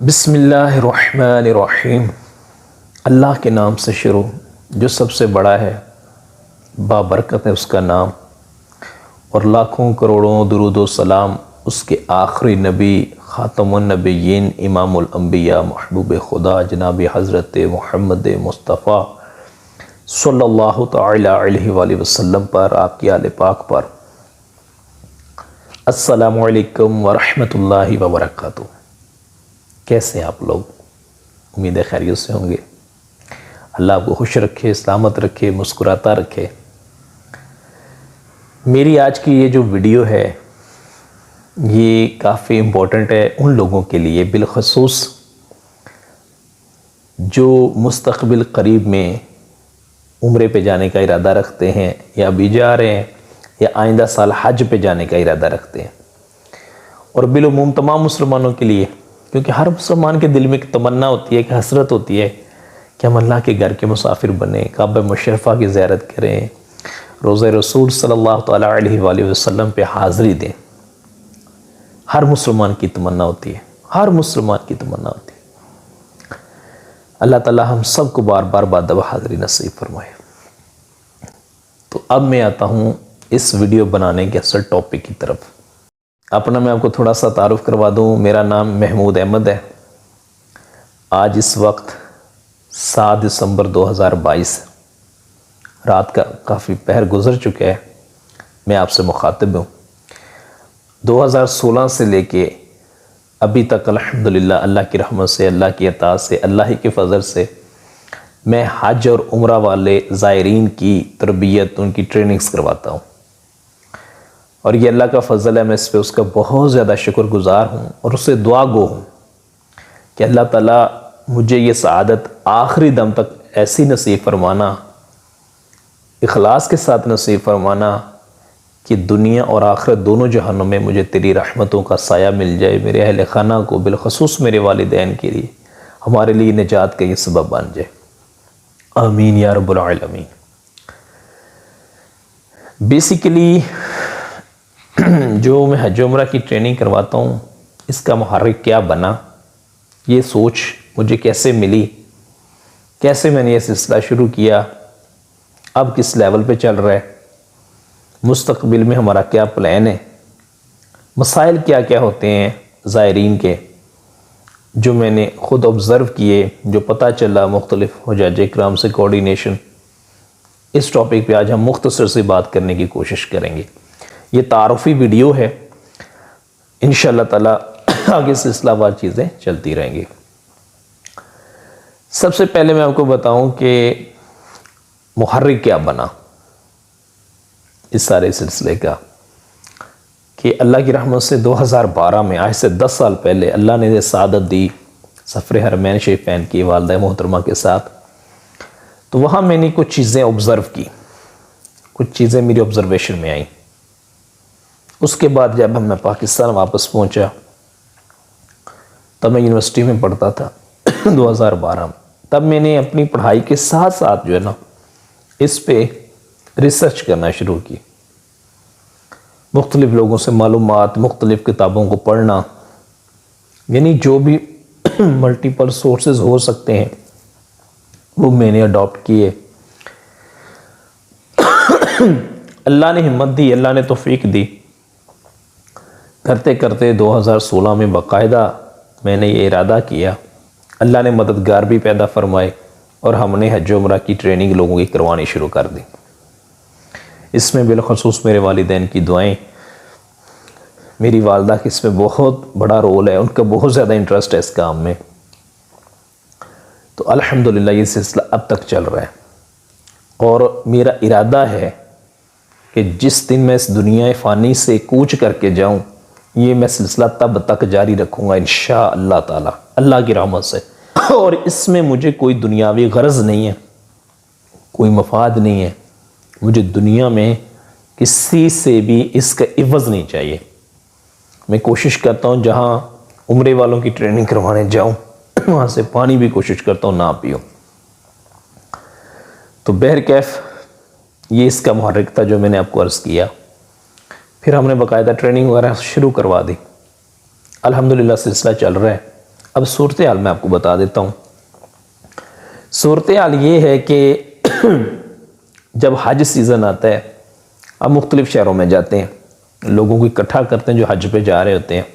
बिस्मिल्लाहिर्रहमानिर्रहीम। अल्लाह के नाम से शुरू जो सबसे बड़ा है, बाबरकत है उसका नाम, और लाखों करोड़ों दुरूद व सलाम उसके आखिरी नबी ख़ातमुन नबिय्यीन इमामुल अंबिया महबूब खुदा जनाब हज़रत मुहम्मद मुस्तफ़ा सल्लल्लाहु तआला अलैहि वसल्लम पर, आपकी आले पाक पर। अस्सलामु अलैकुम व रहमतुल्लाहि व बरकातुहू। कैसे हैं आप लोग? उम्मीद है खैरियत से होंगे। अल्लाह आपको खुश रखे, सलामत रखे, मुस्कुराता रखे। मेरी आज की ये जो वीडियो है ये काफ़ी इम्पोर्टेंट है उन लोगों के लिए, बिलखसूस जो मुस्तक़बिल करीब में उम्रे पे जाने का इरादा रखते हैं, या अभी जा रहे हैं, या आइंदा साल हज पे जाने का इरादा रखते हैं। और बिलुमूम तमाम मुसलमानों के लिए, क्योंकि हर मुसलमान के दिल में एक तमन्ना होती है, एक हसरत होती है कि हम अल्लाह के घर के मुसाफिर बने, काबा मुशर्रफा की ज़ियारत करें, रोज़े रसूल सल्लल्लाहु तआला अलैहि वसल्लम पे हाज़िरी दें। हर मुसलमान की तमन्ना होती है, हर मुसलमान की तमन्ना होती है। अल्लाह ताला हम सब को बार बार बादब हाज़िरी नसीब फरमाए। तो अब मैं आता हूँ इस वीडियो बनाने के असल टॉपिक की तरफ। अपना मैं आपको थोड़ा सा तारुफ करवा दूँ। मेरा नाम महमूद अहमद है। आज इस वक्त 7 दिसंबर 2022 रात का काफ़ी पहर गुजर चुका है। मैं आपसे मुखातिब हूँ। 2016 से लेके अभी तक अल्हम्दुलिल्लाह अल्लाह की रहमत से, अल्लाह की अता से, अल्लाह के फ़ज़ल से मैं हज और उम्रा वाले ज़ायरीन की तरबियत, उनकी ट्रेनिंग्स करवाता हूँ। और ये अल्लाह का फ़ज़ल है, मैं इस पर उसका बहुत ज़्यादा शुक्रगुज़ार हूँ और उससे दुआ गो हूँ कि अल्लाह ताला मुझे ये सआदत आखिरी दम तक ऐसी नसीब फरमाना, इखलास के साथ नसीब फरमाना कि दुनिया और आखिरत दोनों जहानों में मुझे तेरी रहमतों का साया मिल जाए। मेरे अहले खाना को, बिलखसूस मेरे वालिदैन के लिए, हमारे लिए निजात का ये सबब बन जाए। आमीन या रब्बुल आलमीन। बेसिकली जो मैं हज उम्रा की ट्रेनिंग करवाता हूँ, इसका मुहर्रिक क्या बना, ये सोच मुझे कैसे मिली, कैसे मैंने ये सिलसिला शुरू किया, अब किस लेवल पे चल रहा है, मुस्तक़बिल में हमारा क्या प्लान है, मसाइल क्या क्या होते हैं ज़ायरीन के, जो मैंने ख़ुद ऑब्ज़र्व किए, जो पता चला मुख्तलिफ हुज्जाज इकराम से कोऑर्डिनेशन। इस टॉपिक पे आज हम मुख्तसर से बात करने की कोशिश करेंगे। ये तारुफ़ी वीडियो है, इंशाअल्लाह ताला आगे सिलसिलावार चीज़ें चलती रहेंगी। सबसे पहले मैं आपको बताऊं कि मुहर्रिक क्या बना इस सारे सिलसिले का, कि अल्लाह की रहमत से 2012 में, आज से 10 साल पहले, अल्लाह ने सआदत दी सफ़र हरमैन शरीफैन की वालिदा मोहतरमा के साथ। तो वहाँ मैंने कुछ चीज़ें ऑब्ज़र्व की, कुछ चीज़ें मेरी ऑब्ज़र्वेशन में आई। उसके बाद जब मैं पाकिस्तान वापस पहुंचा, तब मैं यूनिवर्सिटी में पढ़ता था 2012 में। तब मैंने अपनी पढ़ाई के साथ साथ जो है ना, इस पे रिसर्च करना शुरू की, मुख्तलिफ लोगों से मालूमात, मुख्तलिफ किताबों को पढ़ना, यानी जो भी मल्टीपल सोर्सेज हो सकते हैं वो मैंने अडॉप्ट किए। अल्लाह ने हिम्मत दी, अल्लाह ने तौफीक दी। करते करते 2016 में बाकायदा मैंने ये इरादा किया, अल्लाह ने मददगार भी पैदा फरमाए और हमने हज उम्रा की ट्रेनिंग लोगों की करवानी शुरू कर दी। इसमें बिलखसूस मेरे वालिदैन की दुआएं, मेरी वालदा की इसमें बहुत बड़ा रोल है, उनका बहुत ज़्यादा इंटरेस्ट है इस काम में। तो अल्हम्दुलिल्लाह ये सिलसिला अब तक चल रहा है और मेरा इरादा है कि जिस दिन मैं इस दुनिया फ़ानी से कूच करके जाऊँ, ये मैं सिलसिला तब तक जारी रखूँगा इंशाअल्लाह ताला, अल्लाह की रहमत से। और इसमें मुझे कोई दुनियावी गरज नहीं है, कोई मफाद नहीं है, मुझे दुनिया में किसी से भी इसका इवज़ नहीं चाहिए। मैं कोशिश करता हूँ जहाँ उम्रे वालों की ट्रेनिंग करवाने जाऊँ वहाँ से पानी भी कोशिश करता हूँ ना पीऊँ। तो बहरकैफ ये इसका मुहर्रिक था जो मैंने आपको अर्ज़ किया। फिर हमने बाकायदा ट्रेनिंग वगैरह शुरू करवा दी। अल्हम्दुलिल्लाह सिलसिला चल रहा है। अब सूरत हाल मैं आपको बता देता हूँ। सूरत हाल ये है कि जब हज सीज़न आता है, अब मुख्तलिफ़ शहरों में जाते हैं, लोगों को इकट्ठा करते हैं जो हज पे जा रहे होते हैं,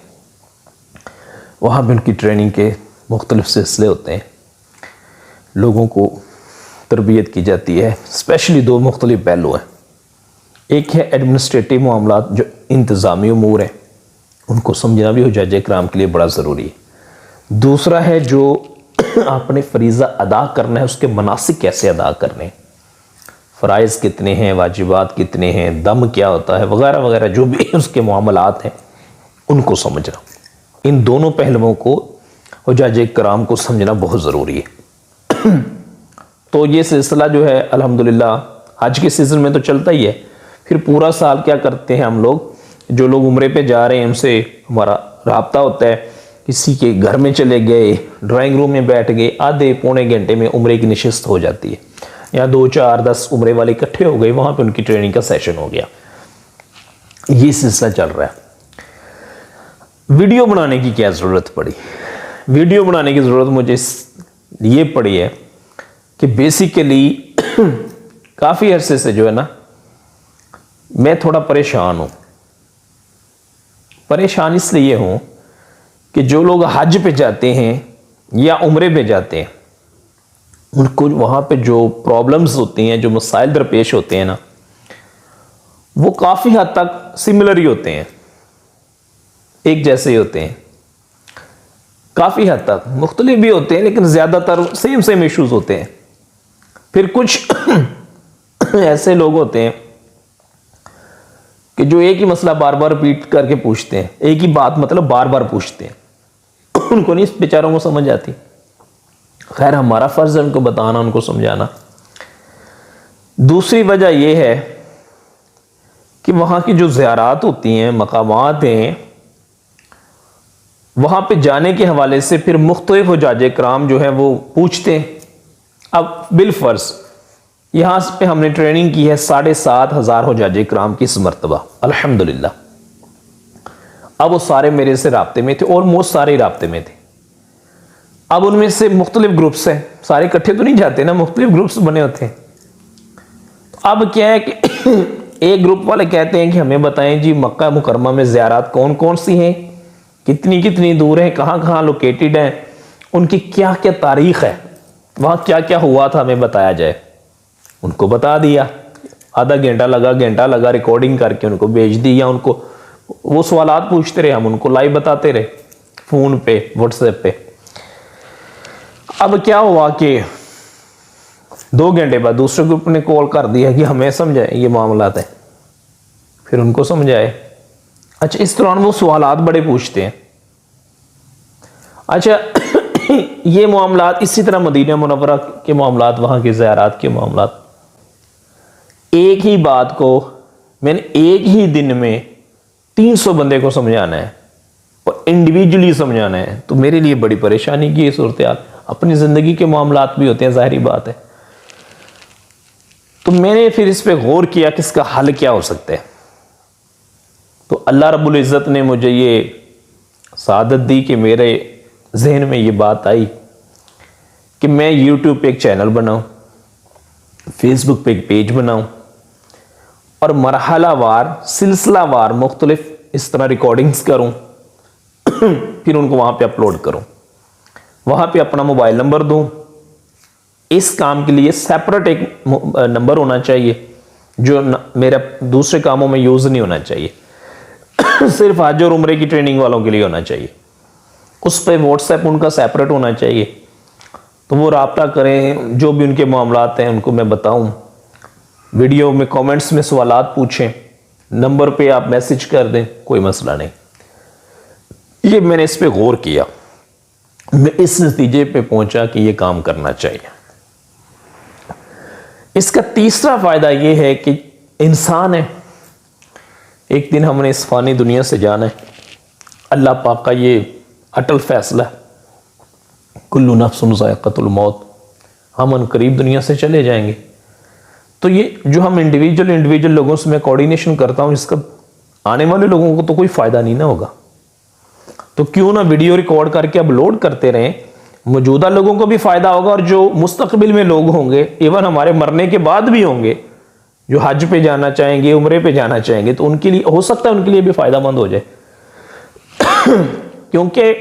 वहाँ भी उनकी ट्रेनिंग के मुख्तलिफ़ सिलसिले होते हैं, लोगों को तरबियत की जाती है। स्पेशली दो मुख्तलिफ़ पहलू हैं, एक है एडमिनिस्ट्रेटिव मामलात जो इंतज़ामी उमूर हैं, उनको समझना भी हुज्जाज इकराम के लिए बड़ा ज़रूरी है। दूसरा है जो आपने फ़रीज़ा अदा करना है, उसके मनासिक कैसे अदा करने हैं, फ़राइज़ कितने हैं, वाजिबात कितने हैं, दम क्या होता है, वगैरह वगैरह जो भी उसके मामलात हैं उनको समझना। इन दोनों पहलुओं को हुज्जाज इकराम को समझना बहुत ज़रूरी है। तो ये सिलसिला जो है अल्हम्दुलिल्लाह हज के सीज़न में तो चलता ही है। फिर पूरा साल क्या करते हैं हम लोग, जो लोग उम्रे पे जा रहे हैं उनसे हमारा राब्ता होता है, किसी के घर में चले गए, ड्राइंग रूम में बैठ गए, आधे पौने घंटे में उम्रे की नशिस्त हो जाती है, या 2 4 10 उम्रे वाले इकट्ठे हो गए, वहाँ पे उनकी ट्रेनिंग का सेशन हो गया। ये सिलसिला चल रहा है। वीडियो बनाने की क्या ज़रूरत पड़ी? वीडियो बनाने की ज़रूरत मुझे ये पड़ी है कि बेसिकली काफ़ी अरसे से जो है ना, मैं थोड़ा परेशान हूँ। परेशान इसलिए हूँ कि जो लोग हज पे जाते हैं या उम्रे पे जाते हैं, उनको वहाँ पे जो प्रॉब्लम्स होती हैं, जो मसाइल दरपेश होते हैं ना, वो काफ़ी हद तक सिमिलर ही होते हैं, एक जैसे ही होते हैं। काफ़ी हद तक मुख्तलिफ भी होते हैं, लेकिन ज़्यादातर सेम इश्यूज़ होते हैं। फिर कुछ ऐसे लोग होते हैं कि जो एक ही मसला बार बार रिपीट करके पूछते हैं, एक ही बात मतलब बार बार पूछते हैं, उनको नहीं बेचारों को समझ आती। खैर हमारा फ़र्ज़ है उनको बताना, उनको समझाना। दूसरी वजह यह है कि वहाँ की जो ज़ियारात होती हैं, मकामात हैं, वहाँ पे जाने के हवाले से फिर मुख्तलिफ हुज्जाज इकराम जो है वो पूछते हैं। अब बिलफ़र्ज़ यहाँ पे हमने ट्रेनिंग की है 7,500 हुज्जाज इकराम की इस मरतबा, अल्हम्दुलिल्लाह। अब वो सारे मेरे से राब्ते में थे, ऑलमोस्ट सारे राब्ते में थे। अब उनमें से मुख्तलिफ ग्रुप्स हैं, सारे इकट्ठे तो नहीं जाते ना, मुख्तलिफ ग्रुप्स बने होते हैं। अब क्या है कि एक ग्रुप वाले कहते हैं कि हमें बताएं जी मक्का मुकरमा में ज़ियारत कौन कौन सी हैं, कितनी कितनी दूर हैं, कहाँ कहाँ लोकेटेड हैं, उनकी क्या क्या तारीख़ है, वहाँ क्या क्या हुआ था, हमें बताया जाए। उनको बता दिया, आधा घंटा लगा रिकॉर्डिंग करके उनको भेज दी, या उनको वो सवालात पूछते रहे, हम उनको लाइव बताते रहे फ़ोन पे, व्हाट्सएप पे। अब क्या हुआ कि 2 घंटे बाद दूसरे ग्रुप ने कॉल कर दिया कि हमें समझाए ये मामलात है। फिर उनको समझाए। अच्छा, इस दौरान वो सवालात बड़े पूछते हैं। अच्छा ये मामलात इसी तरह मदीना मुनव्वरा के मामलात, वहाँ के ज़ियारात के मामलात, एक ही बात को मैंने एक ही दिन में 300 बंदे को समझाना है और इंडिविजुअली समझाना है, तो मेरे लिए बड़ी परेशानी की सूरत हाल। अपनी ज़िंदगी के मामलात भी होते हैं, ज़ाहिरी बात है। तो मैंने फिर इस पे गौर किया कि इसका हल क्या हो सकता है। तो अल्लाह रब्बुल इज़्ज़त ने मुझे ये सादत दी कि मेरे जहन में ये बात आई कि मैं यूट्यूब पे एक चैनल बनाऊं, फेसबुक पे एक पेज बनाऊं और मरहलावार सिलसिलावार मुख्तलिफ इस तरह रिकॉर्डिंग्स करूं, फिर उनको वहाँ पे अपलोड करूं, वहाँ पे अपना मोबाइल नंबर दूं। इस काम के लिए सेपरेट एक नंबर होना चाहिए जो मेरा दूसरे कामों में यूज़ नहीं होना चाहिए, सिर्फ हज और उम्रे की ट्रेनिंग वालों के लिए होना चाहिए। उस पर व्हाट्सएप उनका सेपरेट होना चाहिए, तो वो राब्ता करें, जो भी उनके मामलात हैं उनको मैं बताऊं। वीडियो में कमेंट्स में सवालात पूछें, नंबर पे आप मैसेज कर दें, कोई मसला नहीं। ये मैंने इस पे गौर किया, मैं इस नतीजे पे पहुंचा कि ये काम करना चाहिए। इसका तीसरा फ़ायदा ये है कि इंसान है, एक दिन हमने इस फ़ानी दुनिया से जाना है। अल्लाह पाक का ये अटल फैसला, कुल्लु नफ्सुन ज़ाइक़तुल मौत, हम अनकरीब दुनिया से चले जाएंगे। तो ये जो हम इंडिविजुअल लोगों से मैं कोऑर्डिनेशन करता हूँ, इसका आने वाले लोगों को तो कोई फ़ायदा नहीं ना होगा। तो क्यों ना वीडियो रिकॉर्ड करके अपलोड करते रहें, मौजूदा लोगों को भी फायदा होगा और जो मुस्तकबिल में लोग होंगे, इवन हमारे मरने के बाद भी होंगे, जो हज पे जाना चाहेंगे, उम्रे पे जाना चाहेंगे, तो उनके लिए हो सकता है उनके लिए भी फायदामंद हो जाए। क्योंकि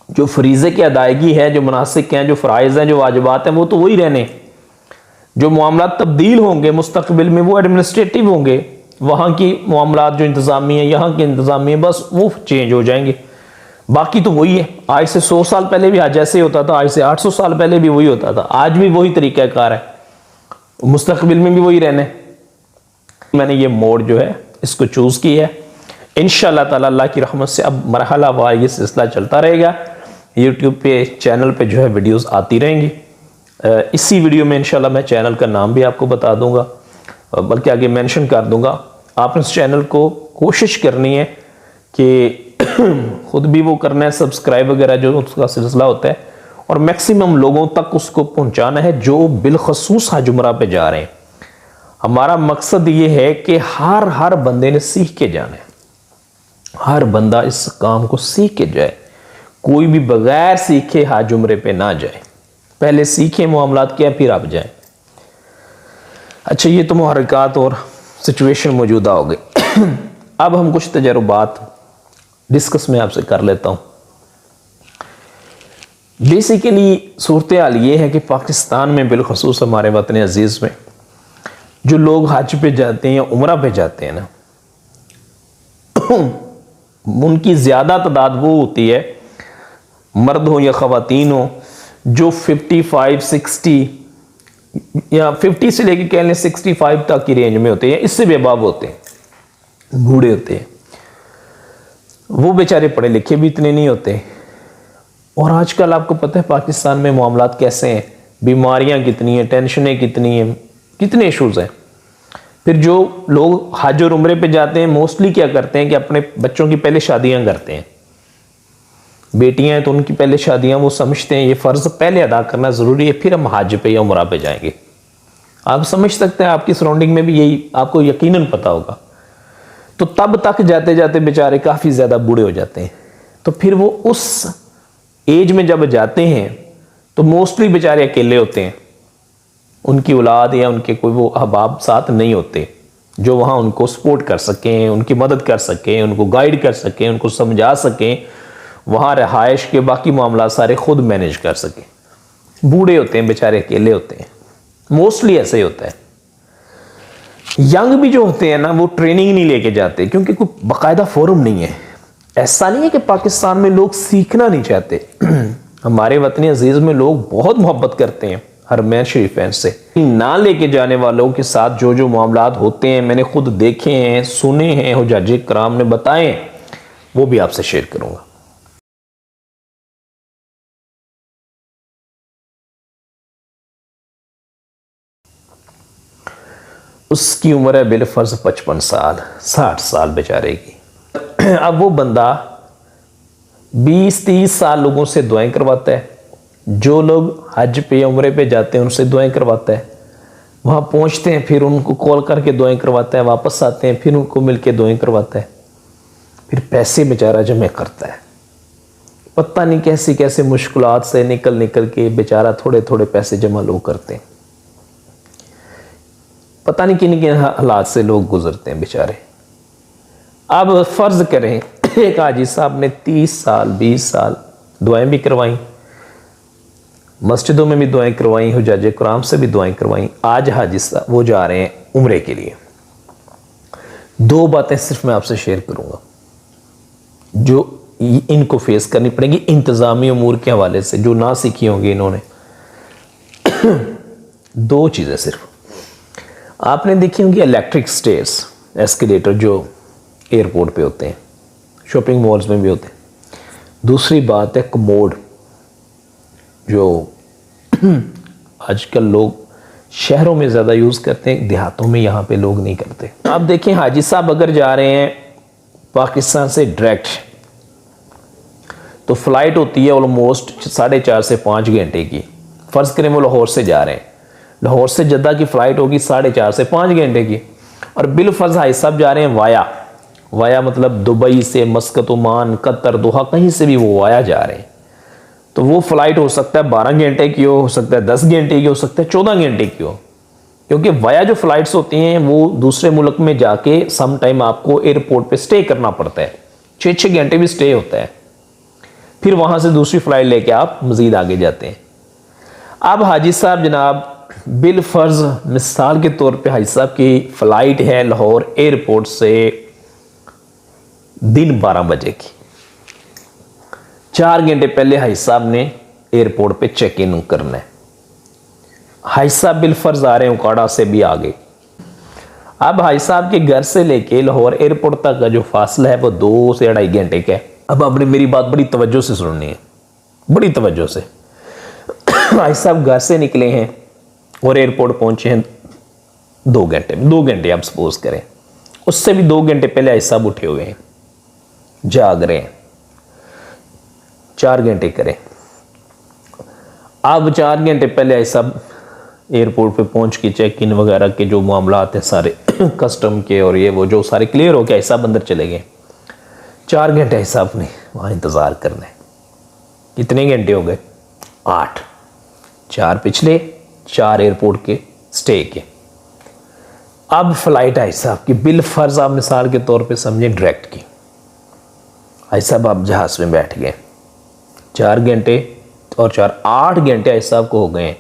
जो फरीज़े की अदायगी है, जो मुनासिक हैं, जो फ़राइज़ हैं, जो वाजिबात हैं, वो तो वही रहने। जो मामलात तब्दील होंगे मुस्तकबिल में वो एडमिनिस्ट्रेटिव होंगे, वहाँ की मामलात जो इंतज़ामी है, यहाँ के इंतज़ामी है, बस वो चेंज हो जाएंगे, बाकी तो वही है। आज से 100 साल पहले भी आज जैसे ही होता था, आज से 800 साल पहले भी वही होता था, आज भी वही तरीक़ाकार है, मुस्तकबिल में भी वही रहने। मैंने ये मोड जो है इसको चूज़ किया है। इंशाअल्लाह ताला अल्लाह की रहमत से अब मरहला वार ये सिलसिला चलता रहेगा। यूट्यूब पे चैनल पे जो है वीडियोस आती रहेंगी। इसी वीडियो में इंशाल्लाह मैं चैनल का नाम भी आपको बता दूंगा, बल्कि आगे मेंशन कर दूंगा। आपने इस चैनल को कोशिश करनी है कि खुद भी वो करना है, सब्सक्राइब वगैरह जो उसका सिलसिला होता है, और मैक्सिमम लोगों तक उसको पहुंचाना है जो बिलखसूस हज उम्रा पे जा रहे हैं। हमारा मकसद ये है कि हर बंदे ने सीख के जाना है, हर बंदा इस काम को सीख के जाए, कोई भी बगैर सीखे हज उम्रे पे ना जाए। पहले सीखें मामलात क्या, फिर आप जाएं। अच्छा, ये तो मुहर्रिकात और सिचुएशन मौजूदा हो गई। अब हम कुछ तजुर्बात डिस्कस में आपसे कर लेता हूं। बेसिकली सूरत हाल ये है कि पाकिस्तान में, बिलखसूस हमारे वतन अजीज़ में, जो लोग हज पे जाते हैं या उम्रा पे जाते हैं ना, उनकी ज़्यादा तादाद वो होती है, मर्द हो या ख़वातीन हो, जो 55, 60 या 50 से लेकर कह लें 65 तक की रेंज में होते हैं, इससे भी अबाव होते हैं, बूढ़े होते हैं। वो बेचारे पढ़े लिखे भी इतने नहीं होते। और आजकल आपको पता है पाकिस्तान में मामलात कैसे हैं, बीमारियां कितनी हैं, टेंशनें कितनी हैं, कितने इश्यूज़ हैं। फिर जो लोग हज और उम्रे पे जाते हैं मोस्टली क्या करते हैं कि अपने बच्चों की पहले शादियां करते हैं। बेटियां हैं तो उनकी पहले शादियां, वो समझते हैं ये फ़र्ज़ पहले अदा करना ज़रूरी है, फिर हम हज पे या उम्रा पे जाएंगे। आप समझ सकते हैं, आपकी सराउंडिंग में भी यही आपको यकीनन पता होगा। तो तब तक जाते जाते बेचारे काफ़ी ज़्यादा बूढ़े हो जाते हैं। तो फिर वो उस एज में जब जाते हैं तो मोस्टली बेचारे अकेले होते हैं, उनकी औलाद या उनके कोई वो अहबाब साथ नहीं होते जो वहाँ उनको सपोर्ट कर सकें, उनकी मदद कर सकें, उनको गाइड कर सकें, उनको समझा सकें, वहाँ रहायश के बाकी मामला सारे खुद मैनेज कर सकें। बूढ़े होते हैं बेचारे, अकेले होते हैं, मोस्टली ऐसे ही होता है। यंग भी जो होते हैं ना, वो ट्रेनिंग नहीं लेके जाते क्योंकि कोई बाकायदा फोरम नहीं है। ऐसा नहीं है कि पाकिस्तान में लोग सीखना नहीं चाहते। हमारे वतनी अजीज़ में लोग बहुत मोहब्बत करते हैं हरमैन शरीफैन से। ना लेके जाने वालों के साथ जो जो मामलात होते हैं, मैंने खुद देखे हैं, सुने हैं, हुज्जाज कराम ने बताए, वो भी आपसे शेयर करूंगा। उसकी उम्र है बिलफर्ज 55 साल, 60 साल बेचारे की। अब वो बंदा 20-30 साल लोगों से दुआएं करवाता है, जो लोग हज पे या उम्रे पे जाते हैं उनसे दुआएं करवाता है, वहाँ पहुँचते हैं फिर उनको कॉल करके दुआएं करवाता है, वापस आते हैं फिर उनको मिल के दुआएं करवाता है, फिर पैसे बेचारा जमा करता है। पता नहीं कैसी कैसे मुश्किलात से निकल के बेचारा थोड़े थोड़े पैसे जमा लोग करते हैं। पता नहीं किन किन हालात से लोग गुजरते हैं बेचारे। अब फ़र्ज़ करें एक हाजी साहब ने 30 साल 20 साल दुआएं भी करवाई, मस्जिदों में भी दुआएं करवाई, हुज्जाज कराम से भी दुआएं करवाई। आज हाजी साहब वो जा रहे हैं उम्रे के लिए। 2 बातें सिर्फ मैं आपसे शेयर करूंगा जो इनको फेस करनी पड़ेगी इंतज़ामी उमूर के हवाले से, जो ना सीखी होंगी इन्होंने। 2 चीज़ें सिर्फ आपने देखी होंगी, इलेक्ट्रिक स्टेयर्स, एस्केलेटर जो एयरपोर्ट पे होते हैं, शॉपिंग मॉल्स में भी होते हैं। दूसरी बात है कमोड, जो आजकल लोग शहरों में ज़्यादा यूज़ करते हैं, देहातों में यहाँ पे लोग नहीं करते। आप देखें हाजी साहब अगर जा रहे हैं पाकिस्तान से डायरेक्ट, तो फ्लाइट होती है ऑलमोस्ट 4.5 से 5 घंटे की। फ़र्ज़ करें वो लाहौर से जा रहे हैं, लाहौर से जद्दा की फ़्लाइट होगी 4.5 से 5 घंटे की, और बिलफर्ज हाजी साहब जा रहे हैं वाया वाया मतलब दुबई से मस्कत, ओमान, कतर, दोहा, कहीं से भी वो वाया जा रहे हैं। तो वो फ्लाइट हो सकता है 12 घंटे की हो सकता है 10 घंटे की, हो सकता है 14 घंटे की हो, क्योंकि वाया जो फ्लाइट्स होती हैं वो दूसरे मुल्क में जाके सम टाइम आपको एयरपोर्ट पे स्टे करना पड़ता है, 6-6 घंटे भी स्टे होता है, फिर वहां से दूसरी फ्लाइट लेके आप मजीद आगे जाते हैं। अब हाजी साहब जनाब बिल फर्ज मिसाल के तौर पे हाजी साहब की फ़्लाइट है लाहौर एयरपोर्ट से दिन 12 बजे की, 4 घंटे पहले हाजी साहब ने एयरपोर्ट पे चेक इन करना है। हाजी साहब बिल फर्ज आ रहे हैं उकाड़ा से भी आगे। अब हाजी साहब के घर से लेके लाहौर एयरपोर्ट तक का जो फासला है वो 2 से 2.5 घंटे का है। अब आपने मेरी बात बड़ी तवज्जो से सुननी है, बड़ी तवज्जो से। हाजी साहब घर से निकले हैं और एयरपोर्ट पहुंचे हैं 2 घंटे में, 2 घंटे आप सपोज करें, उससे भी 2 घंटे पहले हाजी साहब उठे हुए हैं, जाग रहे हैं, 4 घंटे करें। अब 4 घंटे पहले हाजी साहब एयरपोर्ट पे पहुंच के चेक इन वगैरह के जो मामलात हैं सारे कस्टम के और ये वो जो सारे क्लियर हो गए, हाजी साहब अंदर चले गए। 4 घंटे हाजी साहब ने वहाँ इंतज़ार करना है। कितने घंटे हो गए? 8। 4 पिछले, 4 एयरपोर्ट के स्टे के। अब फ्लाइट हाजी साहब की बिल फर्ज आप मिसाल के तौर पे समझें डायरेक्ट की। हाजी साहब आप जहाज़ में बैठ गए, 4 घंटे और 4 8 घंटे हाजी साहब को हो गए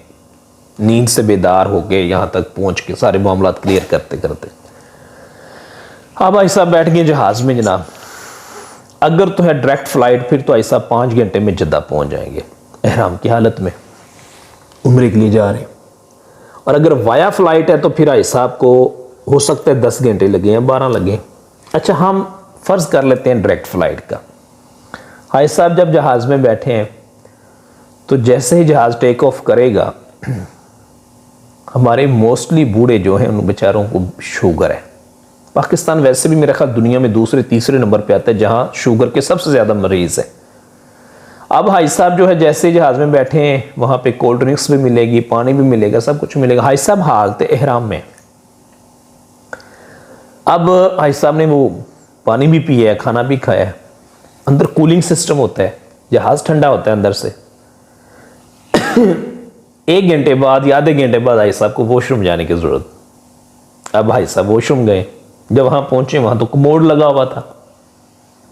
नींद से बेदार हो गए, यहाँ तक पहुँच के सारे मामला क्लियर करते करते। अब हाजी साहब बैठ गए जहाज़ में जनाब। अगर तो है डायरेक्ट फ्लाइट फिर तो हाजी साहब 5 घंटे में जद्दा पहुँच जाएंगे एहराम की हालत में, उम्रे के लिए जा रहे हैं। और अगर वाया फ्लाइट है तो फिर हाजी साहब को हो सकता है 10 घंटे लगे या 12 लगे। अच्छा, हम फ़र्ज़ कर लेते हैं डायरेक्ट फ्लाइट का। हाजी साहब जब जहाज़ में बैठे हैं तो जैसे ही जहाज़ टेक ऑफ करेगा, हमारे मोस्टली बूढ़े जो हैं उन बेचारों को शुगर है। पाकिस्तान वैसे भी मेरा ख्याल दुनिया में दूसरे तीसरे नंबर पे आता है जहाँ शुगर के सबसे ज़्यादा मरीज़ है। अब हाजी साहब जो है जैसे ही जहाज़ में बैठे हैं वहाँ पे कोल्ड ड्रिंक्स भी मिलेगी, पानी भी मिलेगा, सब कुछ मिलेगा। हाजी साहब हालत एहराम में। अब हाजी साहब ने वो पानी भी पिया है, खाना भी खाया है, अंदर कूलिंग सिस्टम होता है, जहाज़ ठंडा होता है अंदर से। 1 घंटे बाद या आधे घंटे बाद हाजी साहब को वॉशरूम जाने की ज़रूरत। अब हाजी साहब वॉशरूम गए, जब वहाँ पहुँचे वहाँ तो कमोड लगा हुआ था।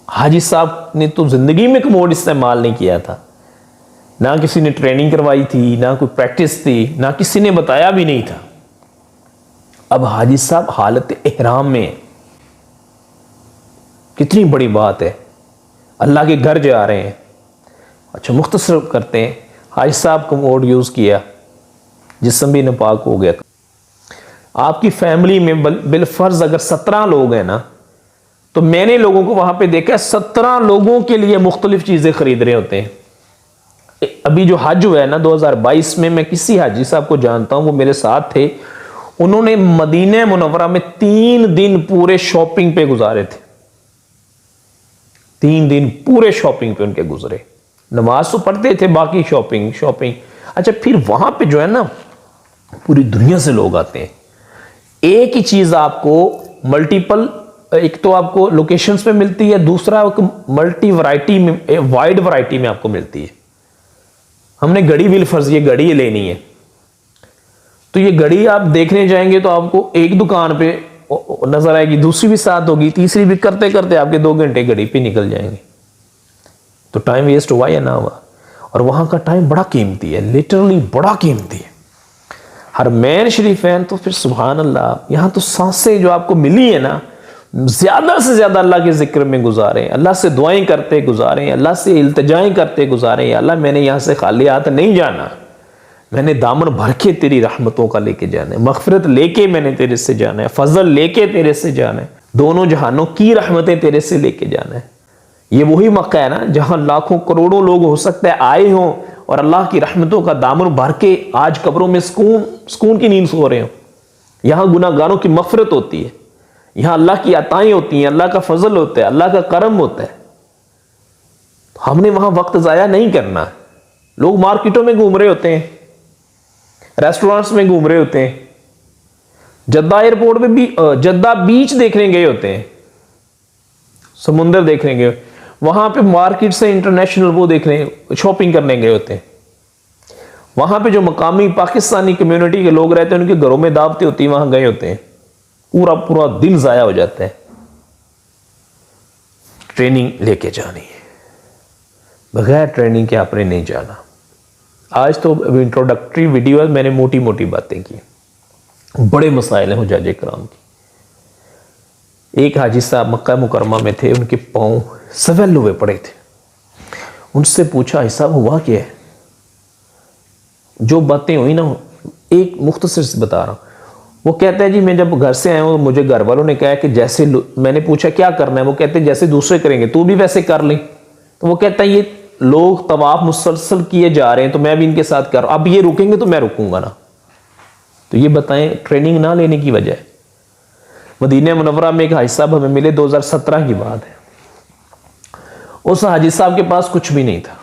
हाजी साहब ने तो ज़िंदगी में कमोड इस्तेमाल नहीं किया था, ना किसी ने ट्रेनिंग करवाई थी, ना कोई प्रैक्टिस थी, ना किसी ने बताया भी नहीं था। अब हाजी साहब हालत एहराम में, कितनी बड़ी बात है, अल्लाह के घर जा रहे हैं। अच्छा, मुख्तसर करते हैं, हाजी साहब कमोड यूज़ किया, जिस्म भी नापाक हो गया। आपकी फैमिली में बिलफर्ज अगर 17 लोग हैं ना, तो मैंने लोगों को वहां पे देखा है 17 लोगों के लिए मुख्तलिफ चीज़ें खरीद रहे होते हैं। अभी जो हज हुआ है ना 2022 में, मैं किसी हाजी साहब को जानता हूं, वो मेरे साथ थे, उन्होंने मदीना मुनव्वरा में 3 दिन पूरे शॉपिंग पे गुजारे थे। 3 दिन पूरे शॉपिंग पे उनके गुजरे। नमाज तो पढ़ते थे, बाकी शॉपिंग शॉपिंग। अच्छा, फिर वहां पे जो है ना पूरी दुनिया से लोग आते हैं। एक ही चीज आपको मल्टीपल, एक तो आपको लोकेशंस पे मिलती है, दूसरा मल्टी वैरायटी में, वाइड वैरायटी में आपको मिलती है। हमने घड़ी बिल फर्ज ये घड़ी लेनी है, तो ये घड़ी आप देखने जाएंगे तो आपको एक दुकान पे नजर आएगी, दूसरी भी साथ होगी, तीसरी भी, करते करते आपके 2 घंटे घड़ी पे निकल जाएंगे। तो टाइम वेस्ट हुआ या ना हुआ? और वहां का टाइम बड़ा कीमती है, लिटरली बड़ा कीमती है। हरमैन शरीफ है तो फिर सुभान अल्लाह, यहाँ तो सांसें जो आपको मिली है ना, ज्यादा से ज्यादा अल्लाह के जिक्र में गुजारें, अल्लाह से दुआएं करते गुजारें, अल्लाह से इल्तिजाएं करते गुजारें। अल्लाह मैंने यहाँ से खाली हाथ नहीं जाना, मैंने दामन भर के तेरी रहमतों का लेके जाना है, मगफिरत लेके मैंने तेरे से जाना है, फजल लेके तेरे से जाना है, दोनों जहानों की रहमतें तेरे से लेके जाना है। ये वही मक्का है ना जहां लाखों करोड़ों लोग हो सकते हैं आए हों और अल्लाह की रहमतों का दामन भर के आज कब्रों में सुकून की नींद सो रहे हो। यहां गुनाहगारों की मगफिरत होती है, यहां अल्लाह की अताएं होती हैं, अल्लाह का फजल होता है, अल्लाह का करम होता है। हमने वहां वक्त जाया नहीं करना। लोग मार्केटों में घूम रहे होते हैं, रेस्टोरेंट्स में घूम रहे होते हैं, जद्दा एयरपोर्ट पे भी, जद्दा बीच देखने गए होते हैं, समुंदर देखने गए, वहां पे मार्केट से इंटरनेशनल वो देखने शॉपिंग करने गए होते हैं। वहां पे जो मकामी पाकिस्तानी कम्युनिटी के लोग रहते हैं उनके घरों में दावतें होती है, वहां गए होते हैं, पूरा पूरा दिन जाया हो जाता है। ट्रेनिंग लेके जानी है, बगैर ट्रेनिंग के आपने नहीं जाना। आज तो इंट्रोडक्टरी वीडियो मैंने मोटी मोटी बातें की, बड़े मसाइल हैं हुज्जाज किराम की। एक हाजी साहब मक्का मुकरमा में थे, उनके पांव सवेल हुए पड़े थे। उनसे पूछा, हाजी साहब हुआ क्या है? जो बातें हुई ना, एक मुख्तसर से बता रहा हूँ। वो कहता है जी मैं जब घर से आया हूँ मुझे घर वालों ने कहा कि जैसे, मैंने पूछा क्या करना है, वो कहते हैं जैसे दूसरे करेंगे तू भी वैसे कर ले। तो वो कहता है ये लोग तवाफ मुसलसल किए जा रहे हैं तो मैं भी इनके साथ कर रहा हूं, अब ये रुकेंगे तो मैं रुकूंगा ना। तो ये बताएं ट्रेनिंग ना लेने की वजह है। मदीना मुनव्वरा में एक हाजी साहब हमें मिले, 2017 की बात है। उस हाजी साहब के पास कुछ भी नहीं था,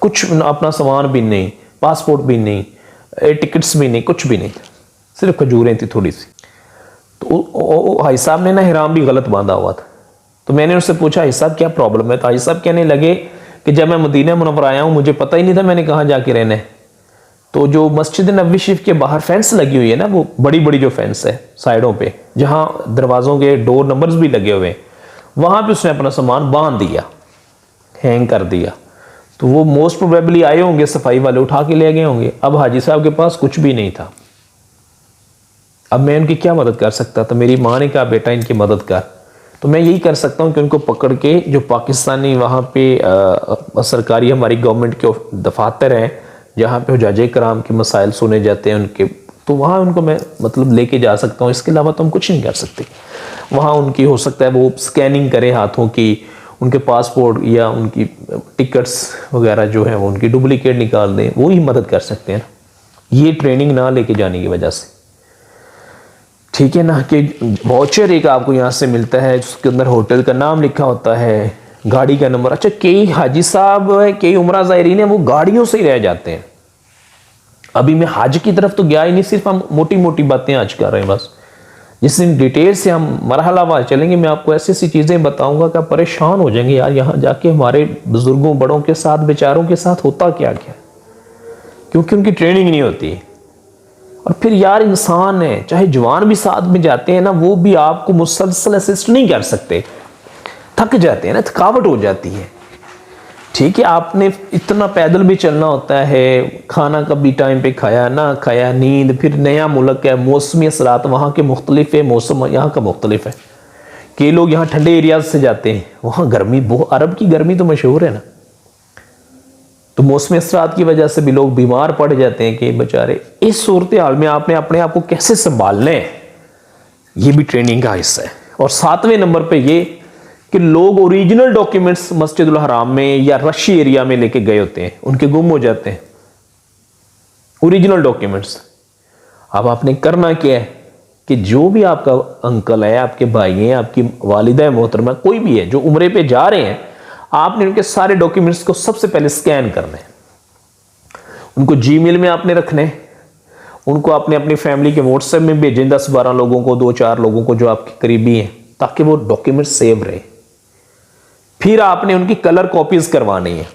कुछ अपना सामान भी नहीं, पासपोर्ट भी नहीं, टिकट्स भी नहीं, कुछ भी नहीं था, सिर्फ खजूरें थी थोड़ी सी। तो हाजी साहब ने ना हिराम भी गलत बांधा हुआ था। तो मैंने उससे पूछा, हाजी साहब क्या प्रॉब्लम है? तो हाजी साहब कहने लगे कि जब मैं मदीना मुनव्वरा आया हूँ मुझे पता ही नहीं था मैंने कहाँ जाके रहना है। तो जो मस्जिद नबवी शरीफ के बाहर फेंस लगी हुई है ना, वो बड़ी बड़ी जो फेंस है साइडों पे, जहाँ दरवाज़ों के डोर नंबर्स भी लगे हुए हैं, वहाँ पे उसने अपना सामान बांध दिया, हैंग कर दिया। तो वो मोस्ट प्रोबेबली आए होंगे, सफाई वाले उठा के ले गए होंगे। अब हाजी साहब के पास कुछ भी नहीं था। अब मैं उनकी क्या मदद कर सकता था? मेरी माँ ने कहा बेटा इनकी मदद कर, तो मैं यही कर सकता हूँ कि उनको पकड़ के, जो पाकिस्तानी वहाँ पे सरकारी हमारी गवर्नमेंट के दफातर हैं जहाँ पे हुज्जाज किराम के मसाइल सुने जाते हैं उनके, तो वहाँ उनको मैं मतलब लेके जा सकता हूँ। इसके अलावा तो हम कुछ नहीं कर सकते। वहाँ उनकी हो सकता है वो स्कैनिंग करे हाथों की, उनके पासपोर्ट या उनकी टिकट्स वगैरह जो है वो उनकी डुप्लीकेट निकाल दें, वो ही मदद कर सकते हैं ना, ये ट्रेनिंग ना लेके जाने की वजह से। ठीक है ना, कि वाउचर एक आपको यहाँ से मिलता है जिसके अंदर होटल का नाम लिखा होता है, गाड़ी का नंबर। अच्छा, कई हाजी साहब, कई उमरा ज़ायरीन है वो गाड़ियों से ही रह जाते हैं। अभी मैं हज की तरफ तो गया ही नहीं, सिर्फ हम मोटी मोटी बातें आज कर रहे हैं बस। जिस दिन डिटेल से हम मरहलावार चलेंगे मैं आपको ऐसी ऐसी चीज़ें बताऊंगा कि आप परेशान हो जाएंगे, यार यहाँ जाके हमारे बुजुर्गों बड़ों के साथ, बेचारों के साथ होता क्या क्या, क्योंकि उनकी ट्रेनिंग नहीं होती। और फिर यार इंसान है, चाहे जवान भी साथ में जाते हैं ना, वो भी आपको मुसलसल असिस्ट नहीं कर सकते, थक जाते हैं ना, थकावट हो जाती है। ठीक है, आपने इतना पैदल भी चलना होता है, खाना कभी टाइम पे खाया ना खाया, नींद, फिर नया मुल्क है, मौसमी असरात वहाँ के मुख्तलिफ है, मौसम यहाँ का मुख्तलिफ है। कई लोग यहाँ ठंडे एरियाज से जाते हैं, वहाँ गर्मी बहुत, अरब की गर्मी तो मशहूर है ना, तो मौसमी असरात की वजह से भी लोग बीमार पड़ जाते हैं कि बेचारे। इस सूरत हाल में आपने अपने आप को कैसे संभालना है, ये भी ट्रेनिंग का हिस्सा है। और 7वें नंबर पे ये कि लोग ओरिजिनल डॉक्यूमेंट्स मस्जिदुल हराम में या रशी एरिया में लेके गए होते हैं, उनके गुम हो जाते हैं ओरिजिनल डॉक्यूमेंट्स। अब आपने करना क्या है कि जो भी आपका अंकल है, आपके भाई हैं, आपकी वालिदा मोहतरमा, कोई भी है जो उम्रे पे जा रहे हैं, आपने उनके सारे डॉक्यूमेंट्स को सबसे पहले स्कैन करना है, उनको जीमेल में आपने रखने, उनको आपने अपनी फैमिली के व्हाट्सएप में भेजें, 10-12 लोगों को, 2-4 लोगों को जो आपके करीबी हैं, ताकि वो डॉक्यूमेंट सेव रहे। फिर आपने उनकी कलर कॉपीज करवानी है,